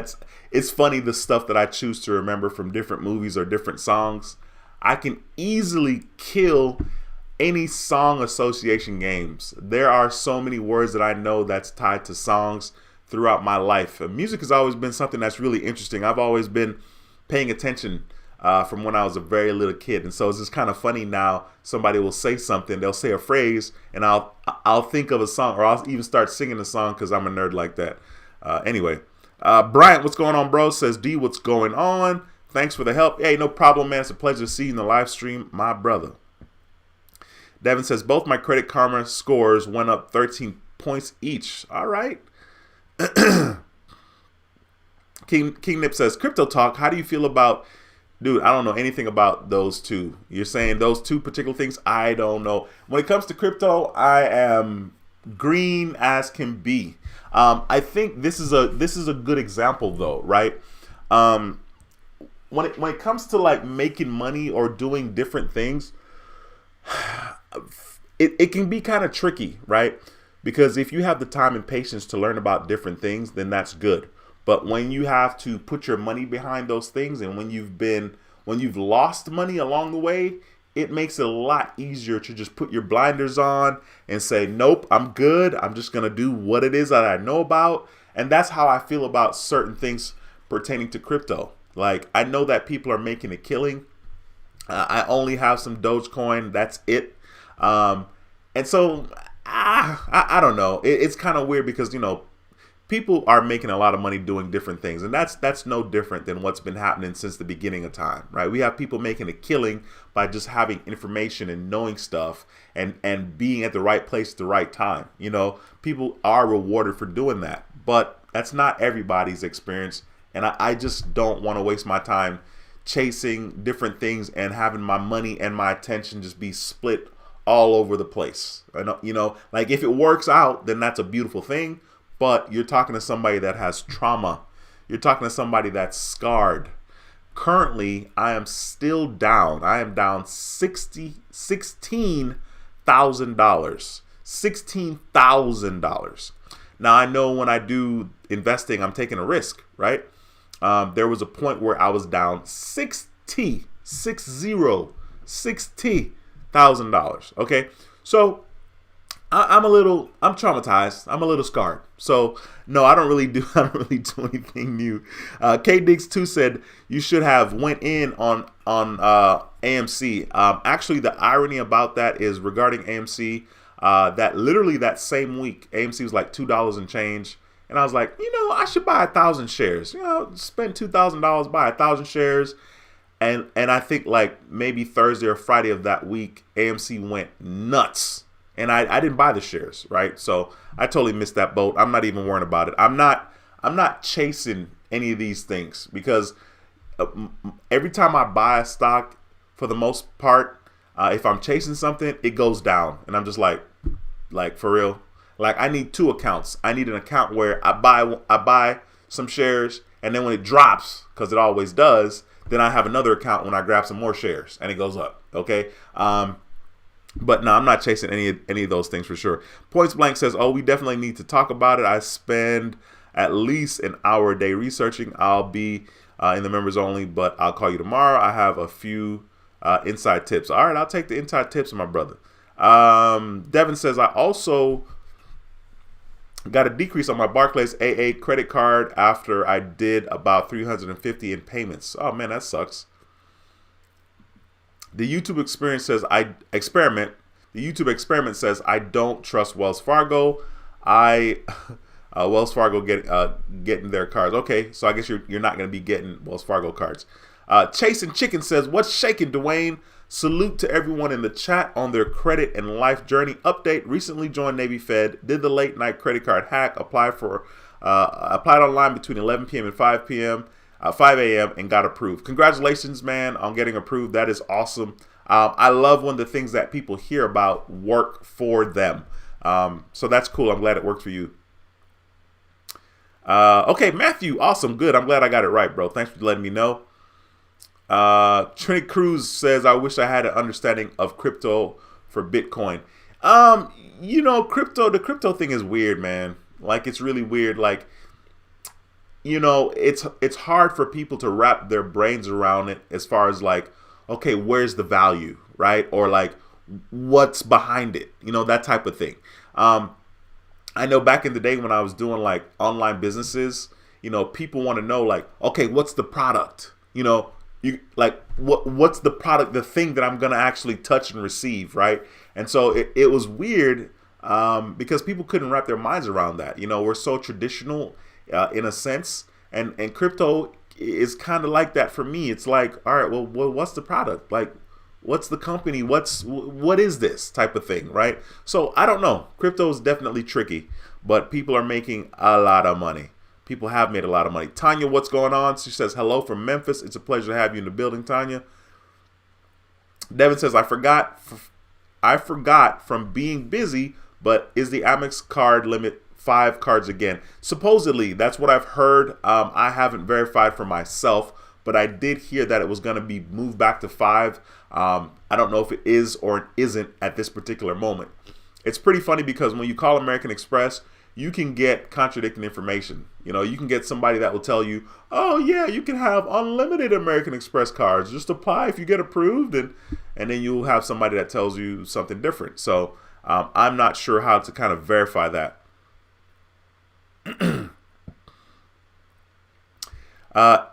it's funny, the stuff that I choose to remember from different movies or different songs. I can easily kill any song association games. There are so many words that I know that's tied to songs throughout my life. Music has always been something that's really interesting. I've always been paying attention from when I was a very little kid, and so it's just kind of funny now. Somebody will say something, they'll say a phrase, and I'll think of a song, or I'll even start singing a song because I'm a nerd like that. Anyway, Bryant, what's going on, bro? Says D, what's going on? Thanks for the help. Hey, no problem, man. It's a pleasure to see you in the live stream, my brother. Devin says both my Credit Karma scores went up 13 points each. All right. King Nip says, Crypto Talk, how do you feel about, dude, I don't know anything about those two. You're saying those two particular things? I don't know. When it comes to crypto, I am green as can be. I think this is a good example though, right? When it comes to like making money or doing different things, it can be kind of tricky, right? Because if you have the time and patience to learn about different things, then that's good. But when you have to put your money behind those things, and when you've lost money along the way, it makes it a lot easier to just put your blinders on and say, nope, I'm good. I'm just going to do what it is that I know about. And that's how I feel about certain things pertaining to crypto. Like, I know that people are making a killing. I only have some Dogecoin. That's it. And so I don't know. It's kind of weird because, people are making a lot of money doing different things. And that's no different than what's been happening since the beginning of time, right? We have people making a killing by just having information and knowing stuff and being at the right place at the right time. People are rewarded for doing that. But that's not everybody's experience. And I just don't want to waste my time chasing different things and having my money and my attention just be split all over the place. Like if it works out, then that's a beautiful thing. But you're talking to somebody that has trauma. You're talking to somebody that's scarred. Currently, I am still down. I am down $16,000. $16,000. Now, I know when I do investing, I'm taking a risk, right? There was a point where I was down $60,000. Okay, so I'm traumatized. I'm a little scarred. So no, I don't really do anything new. K Diggs 2 said you should have went in on AMC. Actually, the irony about that is regarding AMC, that literally that same week, AMC was like $2 and change. And I was like, I should buy 1,000 shares. Spend $2,000, buy 1,000 shares. and I think like maybe Thursday or Friday of that week, AMC went nuts, and I didn't buy the shares, right? So I totally missed that boat. I'm not even worrying about it. I'm not chasing any of these things because every time I buy a stock, for the most part, if I'm chasing something, it goes down, and I'm just like for real. Like I need two accounts. I need an account where I buy some shares, and then when it drops, because it always does, then I have another account when I grab some more shares and it goes up. Okay. But no, I'm not chasing any of those things for sure. Points Blank says, oh, we definitely need to talk about it. I spend at least an hour a day researching. I'll be in the members only, but I'll call you tomorrow. I have a few inside tips. All right, I'll take the inside tips, my brother. Devin says, I also got a decrease on my Barclays AA credit card after I did about $350 in payments. Oh man, that sucks. The YouTube experiment says I don't trust Wells Fargo. Wells Fargo getting their cards. Okay, so I guess you're not going to be getting Wells Fargo cards. Chasing Chicken says, what's shaking, Duane? Salute to everyone in the chat on their credit and life journey update. Recently joined Navy Fed, did the late night credit card hack, applied online between 11 p.m. and 5 a.m. and got approved. Congratulations, man, on getting approved. That is awesome. I love when the things that people hear about work for them. So that's cool. I'm glad it worked for you. Okay, Matthew, awesome, good. I'm glad I got it right, bro. Thanks for letting me know. Trinity Cruz says, I wish I had an understanding of crypto for Bitcoin. The crypto thing is weird, man. Like, it's really weird. Like, it's hard for people to wrap their brains around it as far as like, okay, where's the value, right? Or like, what's behind it? That type of thing. I know back in the day when I was doing like online businesses, people want to know like, okay, what's the product? What's the product, the thing that I'm gonna actually touch and receive, right? And so it was weird because people couldn't wrap their minds around that. We're so traditional in a sense, and crypto is kind of like that for me. It's like, all right, well, what's the product? Like, what's the company? What is this type of thing, right? So I don't know. Crypto is definitely tricky, but people are making a lot of money. People have made a lot of money. Tanya, what's going on? She says, hello from Memphis. It's a pleasure to have you in the building, Tanya. Devin says, I forgot from being busy, but is the Amex card limit 5 cards again? Supposedly, that's what I've heard. I haven't verified for myself, but I did hear that it was going to be moved back to 5. I don't know if it is or it isn't at this particular moment. It's pretty funny because when you call American Express, you can get contradicting information. You can get somebody that will tell you, oh yeah, you can have unlimited American Express cards. Just apply if you get approved, and then you'll have somebody that tells you something different. So I'm not sure how to kind of verify that.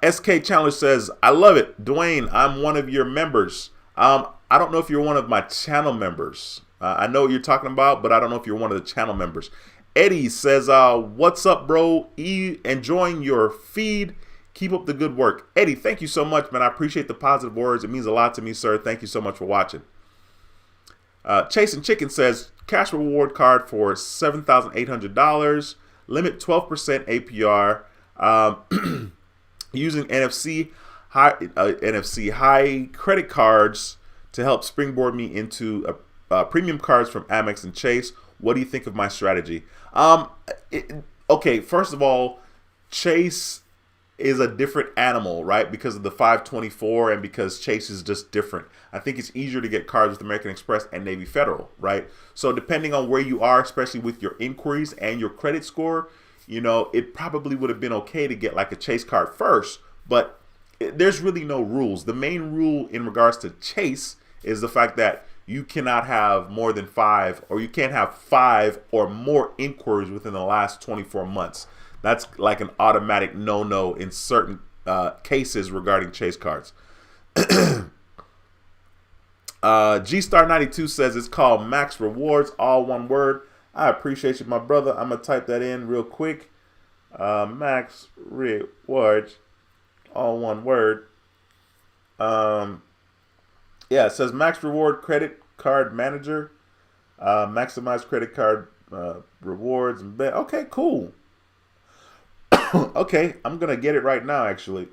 SK Chandler says, I love it. Duane, I'm one of your members. I don't know if you're one of my channel members. I know what you're talking about, but I don't know if you're one of the channel members. Eddie says, what's up, bro? Enjoying your feed. Keep up the good work. Eddie, thank you so much, man. I appreciate the positive words. It means a lot to me, sir. Thank you so much for watching. Chasing Chicken says, cash reward card for $7,800. Limit 12% APR. Using NFC high credit cards to help springboard me into premium cards from Amex and Chase. What do you think of my strategy? Okay, first of all, Chase is a different animal, right? Because of the 524 and because Chase is just different. I think it's easier to get cards with American Express and Navy Federal, right? So depending on where you are, especially with your inquiries and your credit score, it probably would have been okay to get like a Chase card first, but there's really no rules. The main rule in regards to Chase is the fact that you cannot have more than 5, or you can't have 5 or more inquiries within the last 24 months. That's like an automatic no-no in certain cases regarding Chase cards. G-Star92 says it's called Max Rewards, all one word. I appreciate you, my brother. I'm going to type that in real quick. Max Rewards, all one word. Yeah, it says Max Reward Credit Card Manager, maximize credit card rewards and bet. Okay, cool. Okay, I'm gonna get it right now. Actually,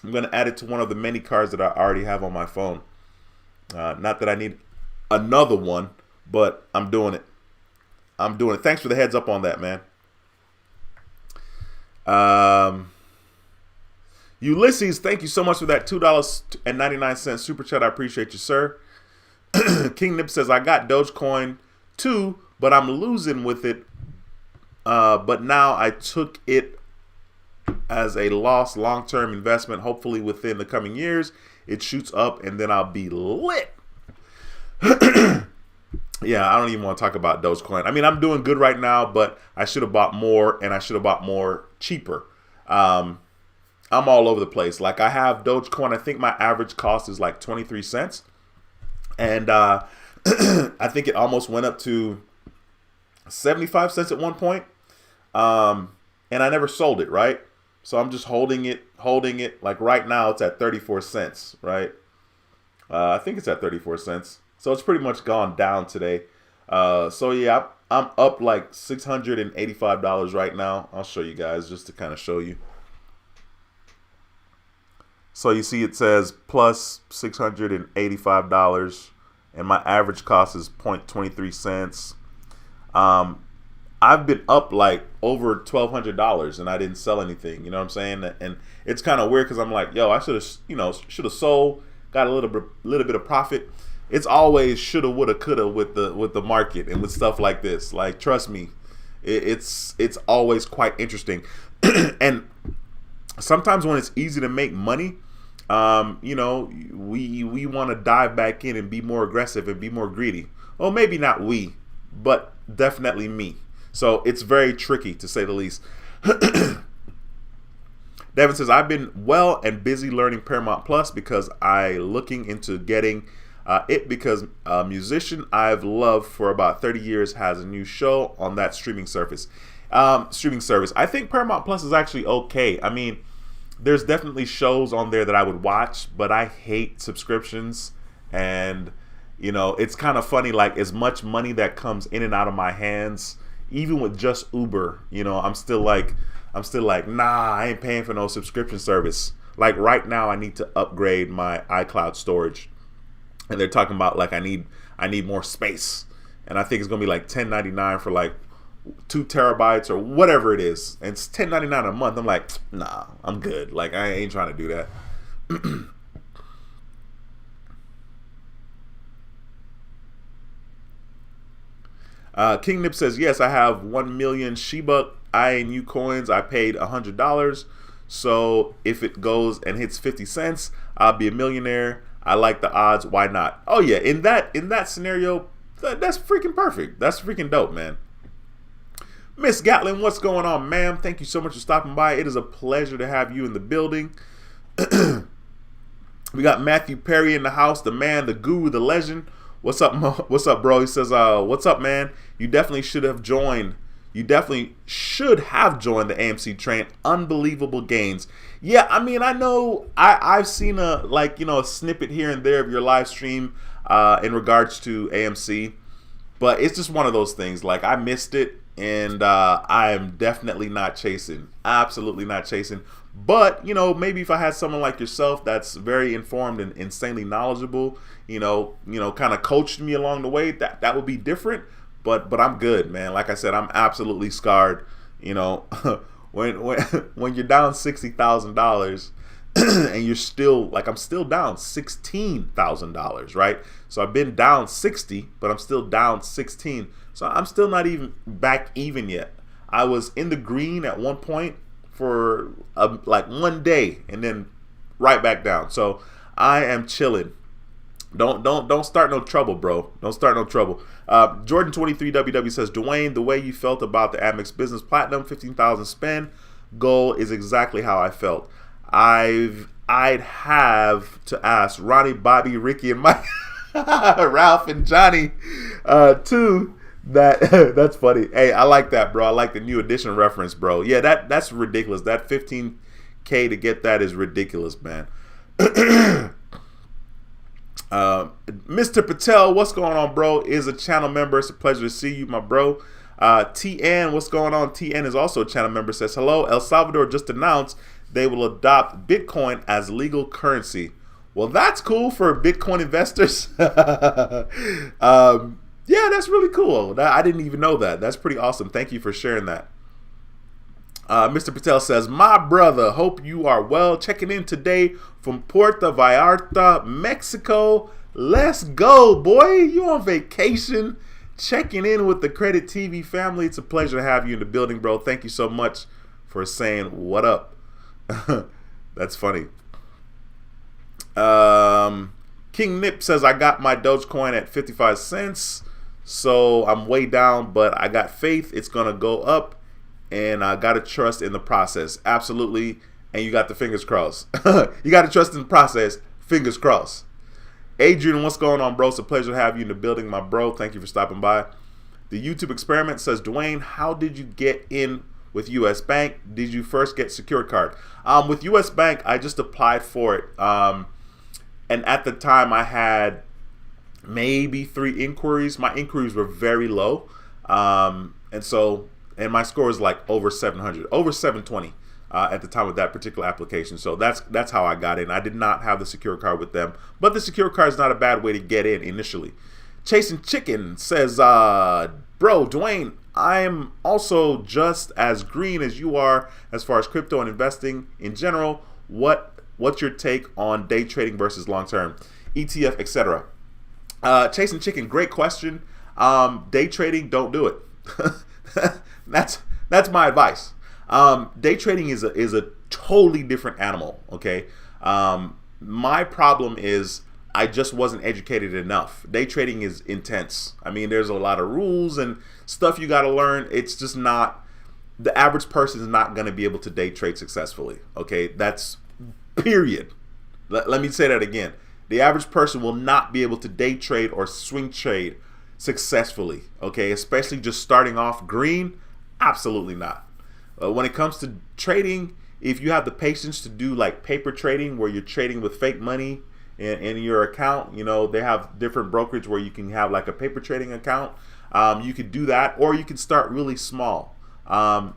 I'm gonna add it to one of the many cards that I already have on my phone. Not that I need another one, but I'm doing it. I'm doing it. Thanks for the heads up on that, man. Ulysses, thank you so much for that $2.99 super chat. I appreciate you, sir. King Nip says, I got Dogecoin too, but I'm losing with it. But now I took it as a loss long-term investment. Hopefully within the coming years, it shoots up and then I'll be lit. Yeah, I don't even want to talk about Dogecoin. I mean, I'm doing good right now, but I should have bought more, and I should have bought more cheaper. I'm all over the place. Like, I have Dogecoin. I think my average cost is like 23 cents. And I think it almost went up to 75 cents at one point. And I never sold it, right? So I'm just holding it. Like right now, it's at 34 cents, right? I think it's at 34 cents. So it's pretty much gone down today. So yeah, I'm up like $685 right now. I'll show you guys just to kind of show you. So you see it says plus $685 and my average cost is 0.23 cents. I've been up like over $1,200 and I didn't sell anything. You know what I'm saying? And it's kind of weird because I'm like, yo, I should have sold, got a little bit of profit. It's always shoulda, woulda, coulda with the market and with stuff like this. Like, trust me, it's always quite interesting. And sometimes when it's easy to make money, we want to dive back in and be more aggressive and be more greedy. Well, maybe not we, but definitely me. So it's very tricky, to say the least. Devin says, I've been well and busy learning Paramount Plus because I looking into getting it because a musician I've loved for about 30 years has a new show on that streaming service. I think Paramount Plus is actually okay. I mean, there's definitely shows on there that I would watch, but I hate subscriptions. And, it's kind of funny, like as much money that comes in and out of my hands, even with just Uber, I'm still like, nah, I ain't paying for no subscription service. Like right now, I need to upgrade my iCloud storage. And they're talking about like I need more space, and I think it's gonna be like $10.99 for like 2 terabytes or whatever it is, and it's $10.99 a month. I'm like, nah, I'm good. Like I ain't trying to do that. King Nip says, yes, I have 1 million Shiba INU coins. I paid $100, so if it goes and hits 50 cents, I'll be a millionaire. I like the odds. Why not? Oh yeah, in that scenario, that's freaking perfect. That's freaking dope, man. Miss Gatlin, what's going on, ma'am? Thank you so much for stopping by. It is a pleasure to have you in the building. We got Matthew Perry in the house, the man, the guru, the legend. What's up, what's up, bro? He says, what's up, man? You definitely should have joined. You definitely should have joined the AMC train. Unbelievable gains. Yeah, I mean, I know I've seen a snippet here and there of your live stream in regards to AMC, but it's just one of those things. Like I missed it, and I am definitely not chasing. Absolutely not chasing. But maybe if I had someone like yourself that's very informed and insanely knowledgeable, kind of coached me along the way, that would be different. But I'm good, man. Like I said, I'm absolutely scarred. When you're down $60,000 and you're still like, I'm still down $16,000, right? So I've been down 60, but I'm still down 16. So I'm still not even back even yet. I was in the green at one point for like one day and then right back down. So I am chilling. Don't start no trouble, bro. Don't start no trouble. Jordan23WW says, Duane, the way you felt about the Amex Business Platinum 15,000 spend goal is exactly how I felt. I'd have to ask Ronnie, Bobby, Ricky, and Mike, Ralph, and Johnny, too. That's funny. Hey, I like that, bro. I like the new edition reference, bro. Yeah, that's ridiculous. That 15K to get that is ridiculous, man. Mr. Patel, what's going on, bro? Is a channel member. It's a pleasure to see you, my bro. TN, what's going on? TN is also a channel member. Says hello. El Salvador just announced they will adopt Bitcoin as legal currency. Well, that's cool for Bitcoin investors. Yeah, that's really cool. I didn't even know that. That's pretty awesome. Thank you for sharing that. Mr. Patel says, my brother, hope you are well. Checking in today from Puerto Vallarta, Mexico. Let's go, boy. You on vacation. Checking in with the Credit TV family. It's a pleasure to have you in the building, bro. Thank you so much for saying what up. That's funny. King Nip says, I got my Dogecoin at 55 cents. So I'm way down, but I got faith. It's going to go up. And I got to trust in the process. Absolutely. And you got the fingers crossed. You got to trust in the process. Fingers crossed. Adrian, what's going on, bro? It's a pleasure to have you in the building, my bro. Thank you for stopping by. The YouTube experiment says, Duane, how did you get in with US Bank? Did you first get secured card? With US Bank, I just applied for it. And at the time, I had maybe 3 inquiries. My inquiries were very low. And my score is like over 700, over 720 at the time of that particular application. So that's how I got in. I did not have the secure card with them, but the secure card is not a bad way to get in initially. Chasing Chicken says, bro, Duane, I am also just as green as you are as far as crypto and investing in general. What's your take on day trading versus long-term ETF, etc.? Chasing Chicken, great question. Day trading, don't do it. That's my advice. Day trading is a totally different animal. Okay. My problem is I just wasn't educated enough. Day trading is intense. I mean, there's a lot of rules and stuff you got to learn. It's just not, the average person is not going to be able to day trade successfully. Okay. That's period. Let me say that again. The average person will not be able to day trade or swing trade successfully. Okay. Especially just starting off green. Absolutely not. When it comes to trading, if you have the patience to do like paper trading where you're trading with fake money in your account, you know, they have different brokerage where you can have like a paper trading account. You could do that, or you can start really small.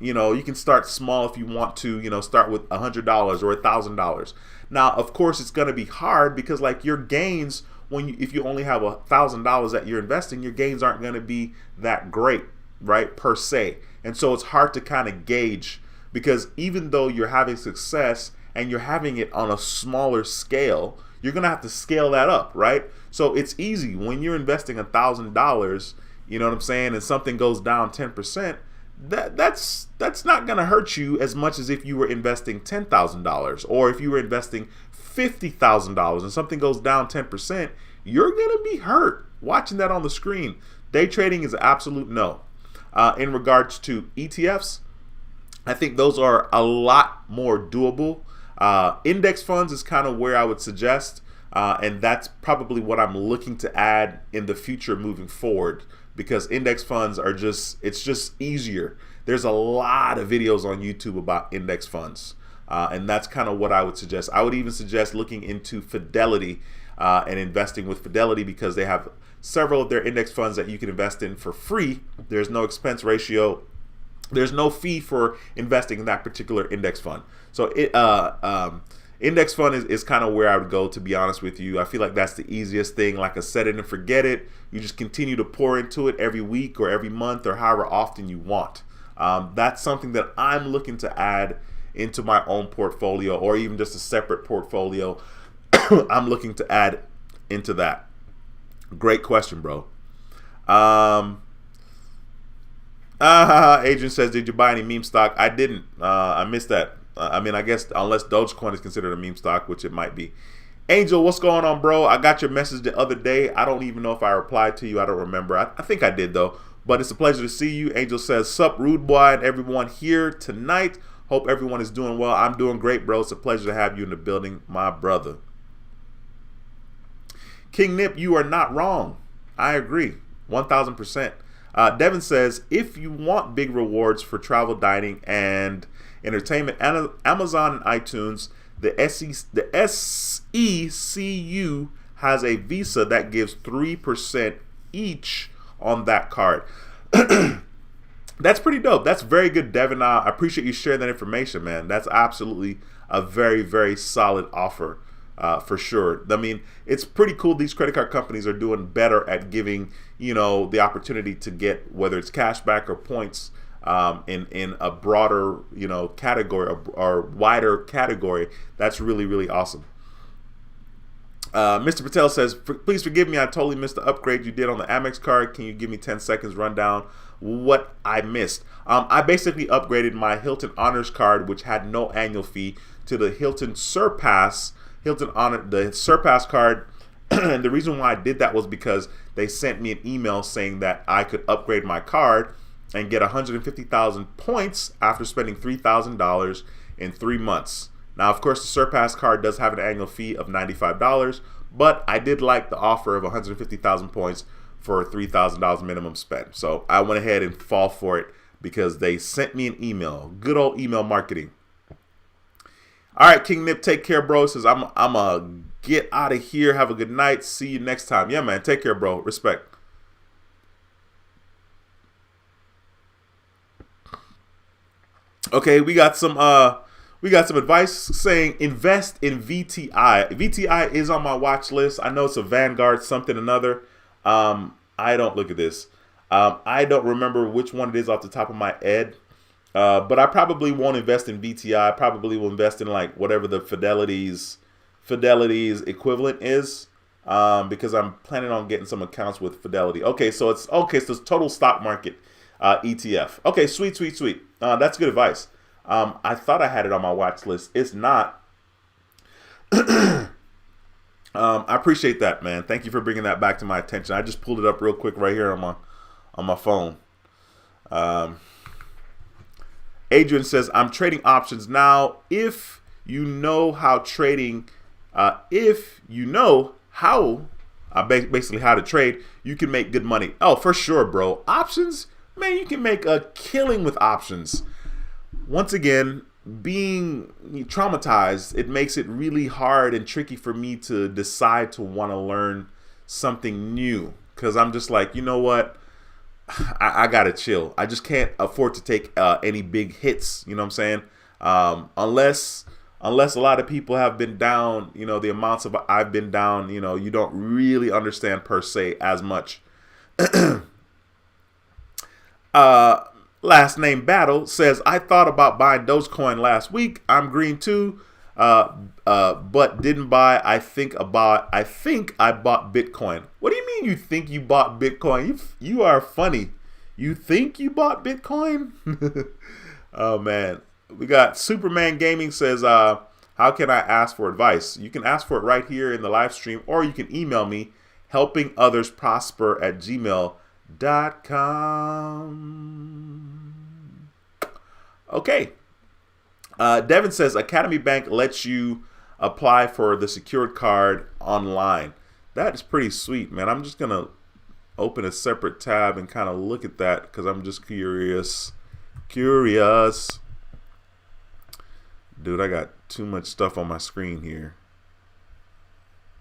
You know, you can start small if you want to, you know, start with $100 or $1,000. Now, of course, it's going to be hard because like your gains, if you only have $1,000 that you're investing, your gains aren't going to be that great, right, per se. And so it's hard to kind of gauge, because even though you're having success and you're having it on a smaller scale, you're going to have to scale that up, right? So it's easy when you're investing $1,000, you know what I'm saying, and something goes down 10%, that's not going to hurt you as much as if you were investing $10,000, or if you were investing $50,000 and something goes down 10%, you're going to be hurt watching that on the screen. Day trading is an absolute no. In regards to ETFs, I think those are a lot more doable. Index funds is kind of where I would suggest, and that's probably what I'm looking to add in the future moving forward, because index funds are it's just easier. There's a lot of videos on YouTube about index funds, and that's kind of what I would suggest. I would even suggest looking into Fidelity and investing with Fidelity, because they have several of their index funds that you can invest in for free. There's no expense ratio. There's no fee for investing in that particular index fund. So index fund is kind of where I would go, to be honest with you. I feel like that's the easiest thing, like a set it and forget it. You just continue to pour into it every week or every month or however often you want. That's something that I'm looking to add into my own portfolio, or even just a separate portfolio. I'm looking to add into that. Great question, bro. Adrian says, did you buy any meme stock? I didn't. I missed that. I mean, I guess unless Dogecoin is considered a meme stock, which it might be. Angel, what's going on, bro? I got your message the other day. I don't even know if I replied to you. I don't remember. I think I did, though. But it's a pleasure to see you. Angel says, sup, rude boy, and everyone here tonight. Hope everyone is doing well. I'm doing great, bro. It's a pleasure to have you in the building, my brother. King Nip, you are not wrong. I agree, 1,000%. Devin says, if you want big rewards for travel, dining, and entertainment, Amazon and iTunes, the SECU has a Visa that gives 3% each on that card. That's pretty dope. That's very good, Devin. I appreciate you sharing that information, man. That's absolutely a very, very solid offer for sure. I mean, it's pretty cool. These credit card companies are doing better at giving, the opportunity to get, whether it's cashback or points, in a broader, category or wider category. That's really, really awesome. Mr. Patel says, please forgive me. I totally missed the upgrade you did on the Amex card. Can you give me 10 seconds rundown what I missed? I basically upgraded my Hilton Honors card, which had no annual fee, to the Hilton Surpass, the Surpass card. And the reason why I did that was because they sent me an email saying that I could upgrade my card and get 150,000 points after spending $3,000 in 3 months. Now, of course, the Surpass card does have an annual fee of $95, but I did like the offer of 150,000 points for $3,000 minimum spend. So I went ahead and fall for it because they sent me an email. Good old email marketing. All right, King Nip, take care, bro. Says, I'm a get out of here. Have a good night. See you next time. Yeah, man. Take care, bro. Respect. Okay, we got some advice saying invest in VTI. VTI is on my watch list. I know it's a Vanguard something another. I don't look at this. I don't remember which one it is off the top of my head. But I probably won't invest in VTI. I probably will invest in like whatever the Fidelity's equivalent is. Because I'm planning on getting some accounts with Fidelity. Okay, so it's total stock market ETF. Okay, sweet. That's good advice. I thought I had it on my watch list. It's not. I appreciate that, man. Thank you for bringing that back to my attention. I just pulled it up real quick right here on my phone. Adrian says, I'm trading options now. If you know how trading, basically how to trade, you can make good money. Oh, for sure, bro. Options, man, you can make a killing with options. Once again, being traumatized, it makes it really hard and tricky for me to decide to want to learn something new. Because I'm just like, you know what? I got to chill. I just can't afford to take any big hits. You know what I'm saying? Unless a lot of people have been down, the amounts of I've been down, you don't really understand per se as much. Last name Battle says, I thought about buying Dogecoin last week. I'm green too, but didn't buy. I think I bought Bitcoin. What do you mean you think you bought Bitcoin? You are funny. You think you bought Bitcoin? Oh, man. We got Superman Gaming says, how can I ask for advice? You can ask for it right here in the live stream, or you can email me, helpingothersprosper@gmail.com. Okay. Devin says, Academy Bank lets you apply for the secured card online. That is pretty sweet, man. I'm just going to open a separate tab and kind of look at that because I'm just curious. Dude, I got too much stuff on my screen here.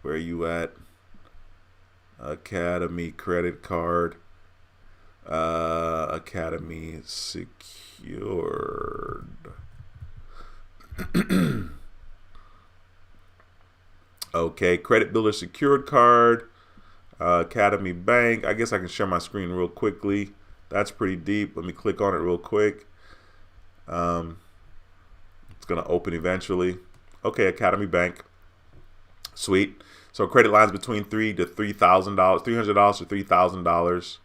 Where are you at? Academy credit card. Academy secured. Okay, credit builder secured card. Academy Bank. I guess I can share my screen real quickly. That's pretty deep. Let me click on it real quick. It's gonna open eventually. Okay, Academy Bank. Sweet. So credit lines between $300 to $3,000.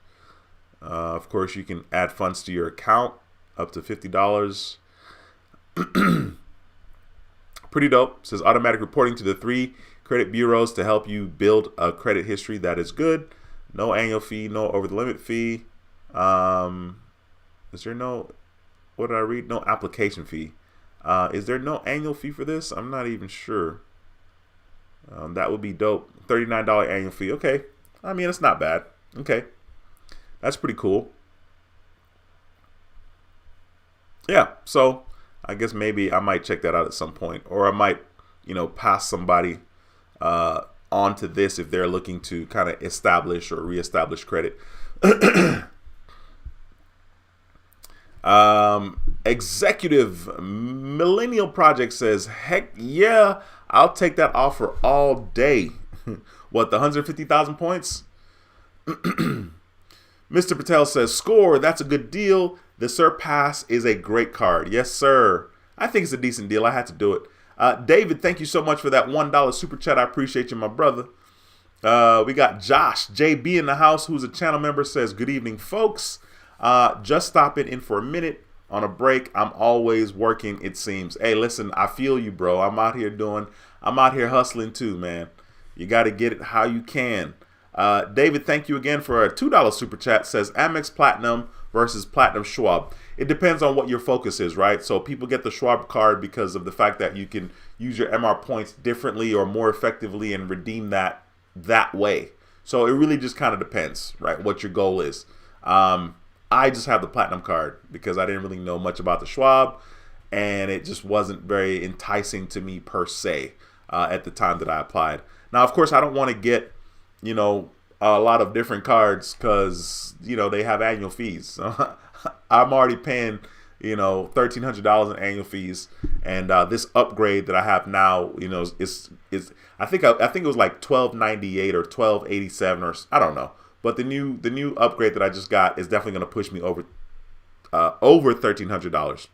Of course, you can add funds to your account up to $50. Pretty dope. It says automatic reporting to the 3 credit bureaus to help you build a credit history that is good. No annual fee, no over the limit fee. Is there no, what did I read? No application fee. Is there no annual fee for this? I'm not even sure. That would be dope. $39 annual fee. Okay. I mean, it's not bad. Okay. That's pretty cool. Yeah. So I guess maybe I might check that out at some point, or I might pass somebody onto this if they're looking to kind of establish or reestablish credit. Executive Millennial Project says, heck yeah, I'll take that offer all day. What, the 150,000 points? Mr. Patel says, Score, that's a good deal. The Surpass is a great card. Yes, sir. I think it's a decent deal. I had to do it. David, thank you so much for that $1 super chat. I appreciate you, my brother. We got Josh JB in the house, who's a channel member, says, good evening, folks. Just stopping in for a minute on a break. I'm always working, it seems. Hey, listen, I feel you, bro. I'm out here hustling too, man. You got to get it how you can. David, thank you again for a $2 super chat. Says Amex Platinum versus Platinum Schwab. It depends on what your focus is, right? So people get the Schwab card because of the fact that you can use your MR points differently or more effectively and redeem that way. So it really just kind of depends, right, what your goal is. I just have the Platinum card because I didn't really know much about the Schwab, and it just wasn't very enticing to me per se at the time that I applied. Now, of course, I don't want to get, a lot of different cards because, they have annual fees. So I'm already paying, $1,300 in annual fees, and this upgrade that I have now, is I think it was like $1,298 or $1,287 or I don't know. But the new upgrade that I just got is definitely going to push me over $1,300.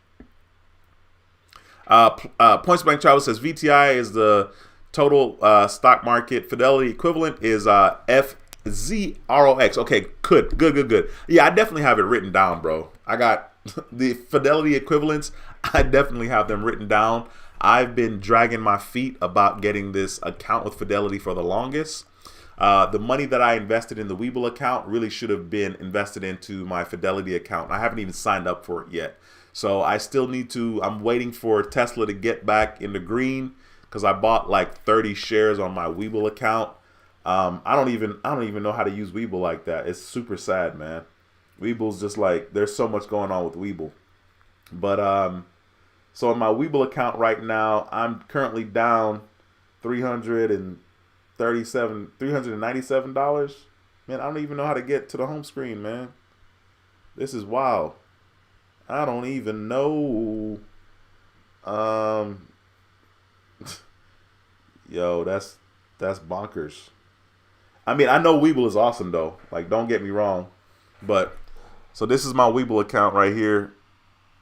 Points Blank Travel says VTI is the total stock market. Fidelity equivalent is FZROX. Okay, good. Yeah, I definitely have it written down, bro. I got the Fidelity equivalents. I definitely have them written down. I've been dragging my feet about getting this account with Fidelity for the longest. The money that I invested in the Webull account really should have been invested into my Fidelity account. I haven't even signed up for it yet. So I still need to, I'm waiting for Tesla to get back in the green because I bought like 30 shares on my Webull account. I don't even know how to use Webull like that. It's super sad, man. Webull's just like, there's so much going on with Webull. But so on my Webull account right now, I'm currently down $397. Man, I don't even know how to get to the home screen, man. This is wild. I don't even know. Yo, that's bonkers. I mean, I know Webull is awesome though. Like, don't get me wrong. But so this is my Webull account right here.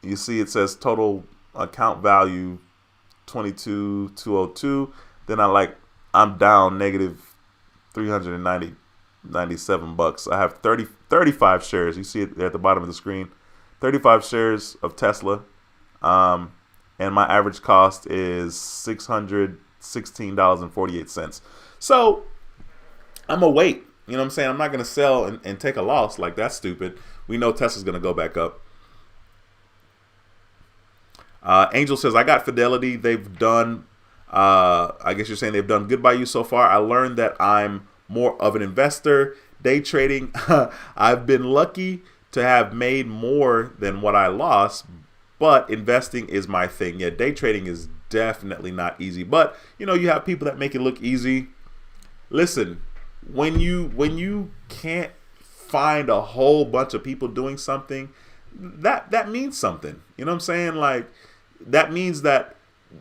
You see it says total account value 22,202. Then I'm down negative $397. I have 35 shares. You see it at the bottom of the screen. 35 shares of Tesla. And my average cost is $616.48. So I'm going to wait. You know what I'm saying? I'm not going to sell and take a loss. Like, that's stupid. We know Tesla's going to go back up. Angel says, I got Fidelity. They've done... I guess you're saying they've done good by you so far. I learned that I'm more of an investor. Day trading, I've been lucky to have made more than what I lost, but investing is my thing. Yeah, day trading is definitely not easy, but you have people that make it look easy. Listen, when you can't find a whole bunch of people doing something, that means something. You know what I'm saying? Like, that means that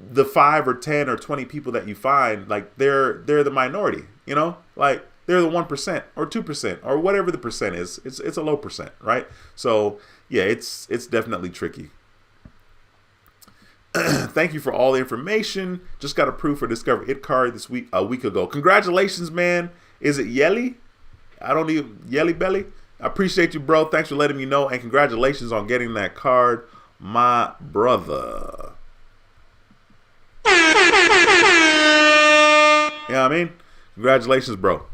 the 5 or 10 or 20 people that you find, like, they're the minority, like they're the 1% or 2% or whatever the percent is. It's a low percent, right? So yeah, it's definitely tricky. Thank you for all the information. Just got approved for Discover It card a week ago. Congratulations, man. Is it Yelly? Yelly Belly? I appreciate you, bro. Thanks for letting me know, and congratulations on getting that card, my brother. You know what I mean? Congratulations, bro.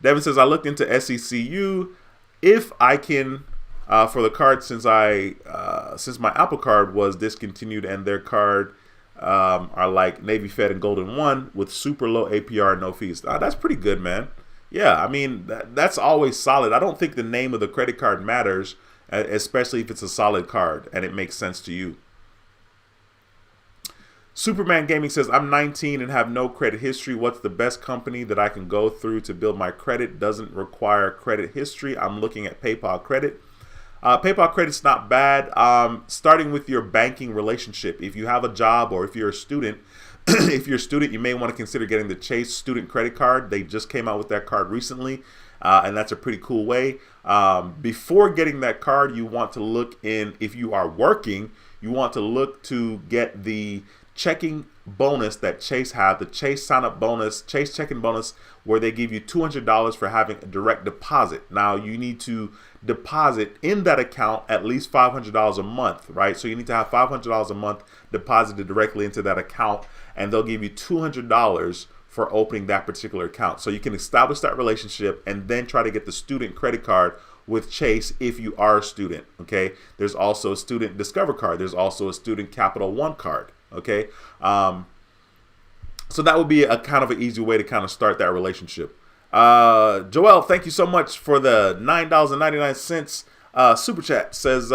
Devin says, I looked into SECU. If I can, for the card, since my Apple card was discontinued and their card are like Navy Fed and Golden One with super low APR, no fees. That's pretty good, man. Yeah, I mean, that's always solid. I don't think the name of the credit card matters, especially if it's a solid card and it makes sense to you. Superman Gaming says, I'm 19 and have no credit history. What's the best company that I can go through to build my credit? Doesn't require credit history. I'm looking at PayPal Credit. PayPal Credit's not bad. Starting with your banking relationship. If you have a job or if you're a student, you may want to consider getting the Chase student credit card. They just came out with that card recently, and that's a pretty cool way. Before getting that card, you want to look in, if you are working, you want to look to get the checking bonus that Chase have, the Chase sign up bonus, Chase checking bonus, where they give you $200 for having a direct deposit. Now you need to deposit in that account at least $500 a month, right? So you need to have $500 a month deposited directly into that account, and they'll give you $200 for opening that particular account. So you can establish that relationship and then try to get the student credit card with Chase if you are a student, okay? There's also a student Discover card. There's also a student Capital One card, okay? So that would be a kind of an easy way to kind of start that relationship. Joel, thank you so much for the $9.99 super chat. Says,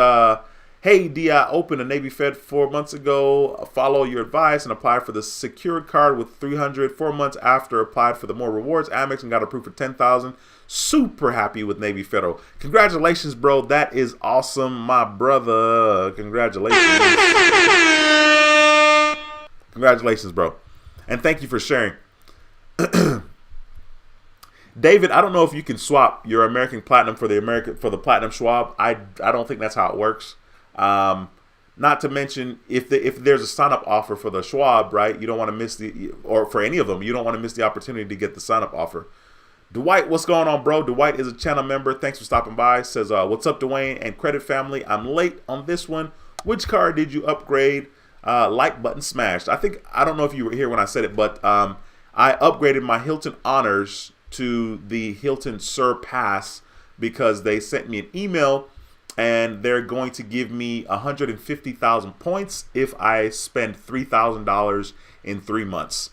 hey, D, I opened a Navy Fed 4 months ago. Follow your advice and applied for the secured card with 300. 4 months after, applied for the more rewards Amex and got approved for 10,000. Super happy with Navy Federal. Congratulations, bro. That is awesome, my brother. Congratulations. Congratulations, bro. And thank you for sharing. David, I don't know if you can swap your American Platinum for the Platinum Schwab. I don't think that's how it works. Not to mention, if there's a sign up offer for the Schwab, right? You don't want to miss or for any of them, you don't want to miss the opportunity to get the sign up offer. Dwight, what's going on, bro? Dwight is a channel member. Thanks for stopping by. Says, what's up, Duane and Credit Family? I'm late on this one. Which card did you upgrade? Like button smashed. I don't know if you were here when I said it, but I upgraded my Hilton Honors to the Hilton Surpass because they sent me an email and they're going to give me 150,000 points if I spend $3,000 in 3 months.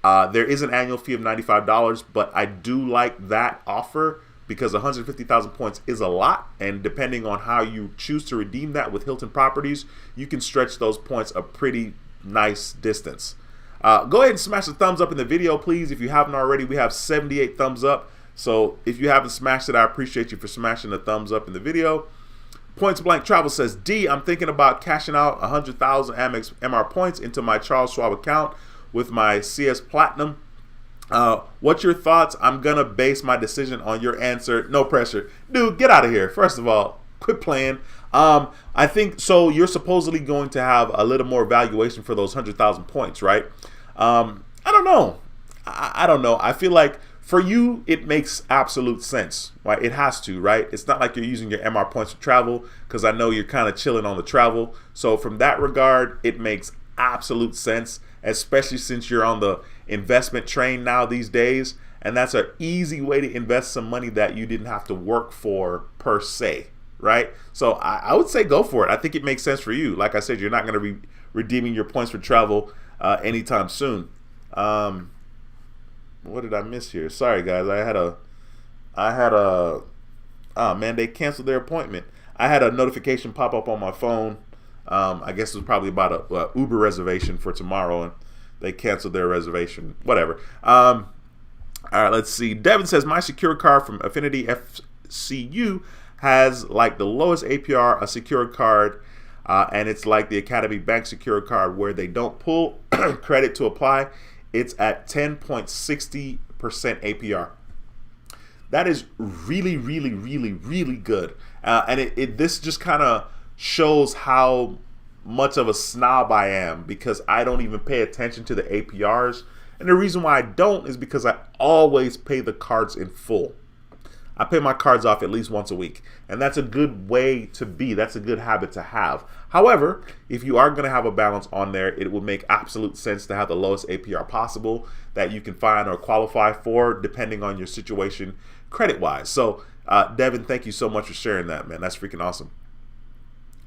There is an annual fee of $95, but I do like that offer because 150,000 points is a lot, and depending on how you choose to redeem that with Hilton properties, you can stretch those points a pretty nice distance. Go ahead and smash the thumbs up in the video, please. If you haven't already, we have 78 thumbs up. So if you haven't smashed it, I appreciate you for smashing the thumbs up in the video. Points Blank Travel says, D, I'm thinking about cashing out 100,000 Amex MR points into my Charles Schwab account with my CS Platinum. What's your thoughts? I'm gonna base my decision on your answer. No pressure. Dude, get out of here. First of all, quit playing. I think so. You're supposedly going to have a little more valuation for those 100,000 points, right? I don't know. I don't know. I feel like for you, it makes absolute sense, right? It has to, right? It's not like you're using your MR points for travel, because I know you're kind of chilling on the travel. So from that regard, it makes absolute sense, especially since you're on the investment train now these days. And that's an easy way to invest some money that you didn't have to work for per se, right? So I would say go for it. I think it makes sense for you. Like I said, you're not going to be redeeming your points for travel anytime soon. What did I miss here? Sorry, guys. Oh man, they canceled their appointment. I had a notification pop up on my phone. I guess it was probably about a Uber reservation for tomorrow, and they canceled their reservation. Whatever. All right, let's see. Devin says, my secure card from Affinity FCU has like the lowest APR, a secured card, and it's like the Academy Bank secured card where they don't pull credit to apply. It's at 10.60% APR. That is really, really, really, really good. And this just kind of shows how much of a snob I am, because I don't even pay attention to the APRs. And the reason why I don't is because I always pay the cards in full. I pay my cards off at least once a week, and that's a good way to be. That's a good habit to have. However, if you are going to have a balance on there, it would make absolute sense to have the lowest APR possible that you can find or qualify for, depending on your situation credit-wise. So, Devin, thank you so much for sharing that, man. That's freaking awesome.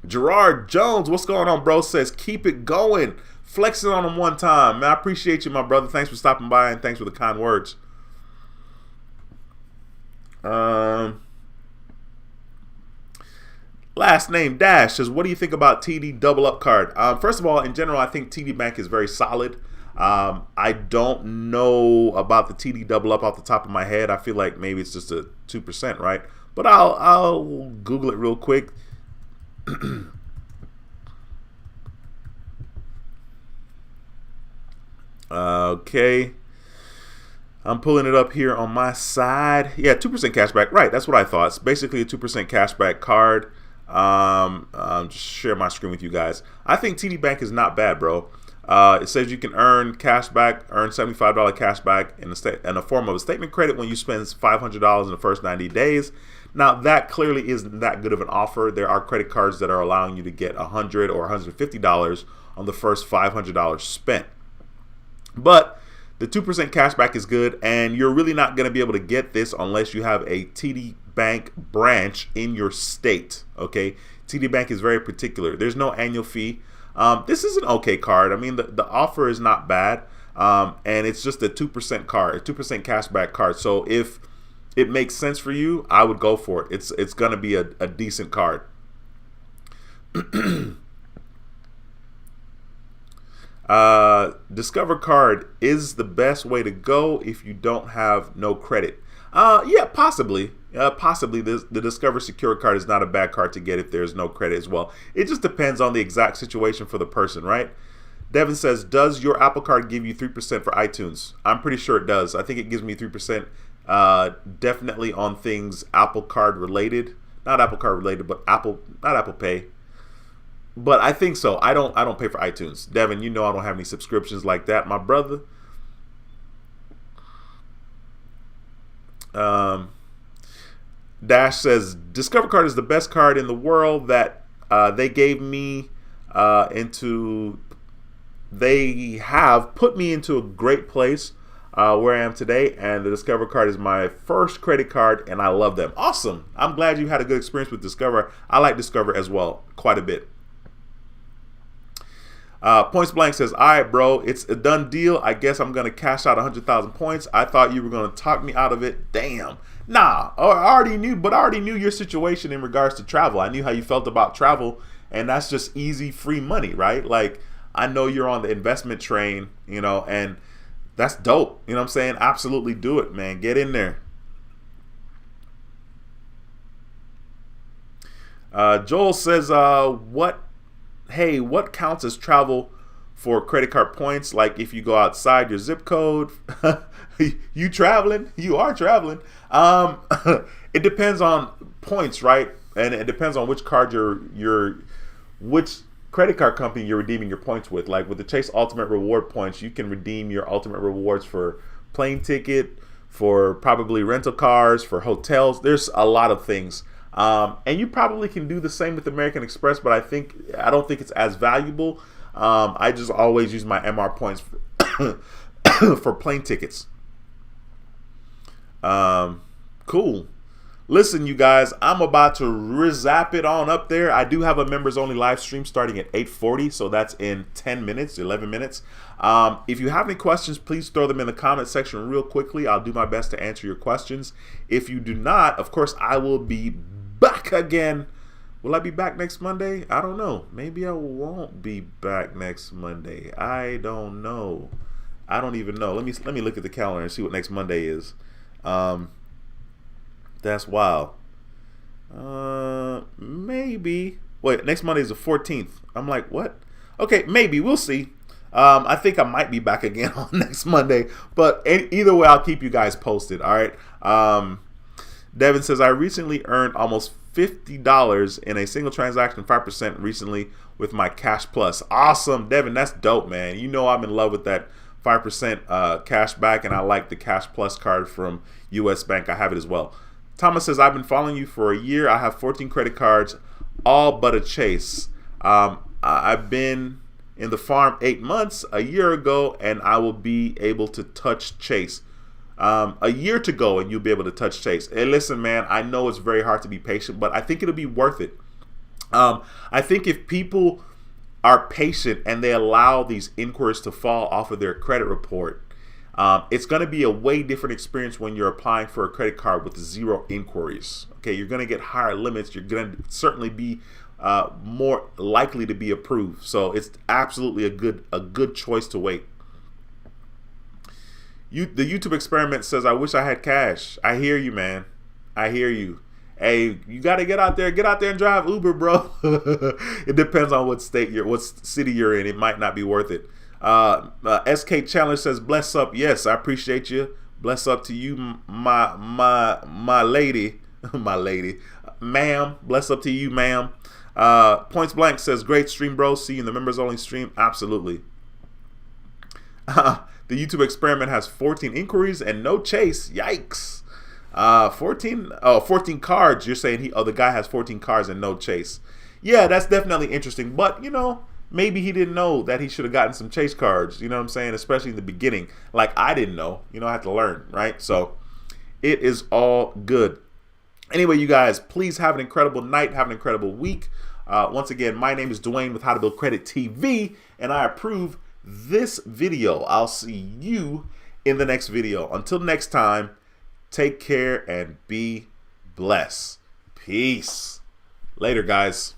Gerard Jones, what's going on, bro? Says, keep it going. Flexing on him one time. Man, I appreciate you, my brother. Thanks for stopping by, and thanks for the kind words. Last name Dash says, what do you think about TD double up card? First of all, in general, I think TD Bank is very solid. I don't know about the TD double up off the top of my head. I feel like maybe it's just a 2%, right? But I'll Google it real quick. Okay. I'm pulling it up here on my side. Yeah, 2% cashback. Right, that's what I thought. It's basically a 2% cashback card. Just share my screen with you guys. I think TD Bank is not bad, bro. It says you can earn cashback, earn $75 cashback in the form of a statement credit when you spend $500 in the first 90 days. Now, that clearly isn't that good of an offer. There are credit cards that are allowing you to get $100 or $150 on the first $500 spent. But the 2% cashback is good, and you're really not going to be able to get this unless you have a TD Bank branch in your state. Okay, TD Bank is very particular. There's no annual fee. This is an okay card. I mean, the offer is not bad, and it's just a 2% card, a 2% cashback card. So if it makes sense for you, I would go for it. It's going to be a decent card. Discover card is the best way to go if you don't have no credit. Yeah, possibly. Possibly the Discover Secure card is not a bad card to get if there's no credit as well. It just depends on the exact situation for the person, right? Devin says, does your Apple Card give you 3% for iTunes? I'm pretty sure it does. I think it gives me 3%. Definitely on things Apple Card related. Not Apple Card related, but not Apple Pay. But I think so. I don't pay for iTunes. Devin, you know I don't have any subscriptions like that, my brother. Dash says, Discover Card is the best card in the world that they gave me they have put me into a great place where I am today, and the Discover Card is my first credit card, and I love them. Awesome. I'm glad you had a good experience with Discover. I like Discover as well, quite a bit. Points Blank says, all right, bro, it's a done deal. I guess I'm going to cash out 100,000 points. I thought you were going to talk me out of it. Damn. Nah, I already knew your situation in regards to travel. I knew how you felt about travel, and that's just easy, free money, right? Like, I know you're on the investment train, you know, and that's dope. You know what I'm saying? Absolutely do it, man. Get in there. Joel says, what counts as travel for credit card points? Like if you go outside your zip code, you traveling? You are traveling. It depends on points, right? And it depends on which card which credit card company you're redeeming your points with. Like with the Chase Ultimate Reward points, you can redeem your ultimate rewards for plane ticket, for probably rental cars, for hotels. There's a lot of things. And you probably can do the same with American Express, but I don't think it's as valuable. I just always use my MR points for plane tickets. Cool. Listen, you guys, I'm about to zap it on up there. I do have a members only live stream starting at 8:40, so that's in 10 minutes, 11 minutes. If you have any questions, please throw them in the comment section real quickly. I'll do my best to answer your questions. If you do not, of course, I will be back again. Will I be back next Monday? I don't know. Maybe I won't be back next Monday. I don't know. I don't even know. Let me look at the calendar and see what next Monday is. That's wild. Maybe. Wait, next Monday is the 14th. I'm like, what? Okay, maybe. We'll see. I think I might be back again on next Monday. But either way, I'll keep you guys posted. All right. Devin says, I recently earned almost $50 in a single transaction, 5% recently with my Cash Plus. Awesome, Devin. That's dope, man. You know I'm in love with that 5% cash back, and I like the Cash Plus card from US Bank. I have it as well. Thomas says, I've been following you for a year. I have 14 credit cards, all but a Chase. I've been in the farm 8 months, a year ago, and I will be able to touch Chase. A year to go, and you'll be able to touch Chase. Hey, listen, man, I know it's very hard to be patient, but I think it'll be worth it. I think if people are patient and they allow these inquiries to fall off of their credit report, It's going to be a way different experience when you're applying for a credit card with 0 inquiries. Okay, you're going to get higher limits. You're going to certainly be more likely to be approved. So it's absolutely a good choice to wait. The YouTube experiment says, I wish I had cash. I hear you, man. I hear you. Hey, you got to get out there and drive Uber, bro. It depends on what city you're in. It might not be worth it. SK Chandler says, bless up. Yes, I appreciate you. Bless up to you, my lady. My lady. Ma'am. Bless up to you, ma'am. Points Blank says, great stream, bro. See you in the members only stream. Absolutely. The YouTube experiment has 14 inquiries and no chase. Yikes. 14 cards. You're saying the guy has 14 cards and no chase. Yeah, that's definitely interesting. But, maybe he didn't know that he should have gotten some chase cards. You know what I'm saying? Especially in the beginning. Like I didn't know. I had to learn, right? So it is all good. Anyway, you guys, please have an incredible night. Have an incredible week. Once again, my name is Duane with How to Build Credit TV, and I approve this video. I'll see you in the next video. Until next time, take care and be blessed. Peace. Later, guys.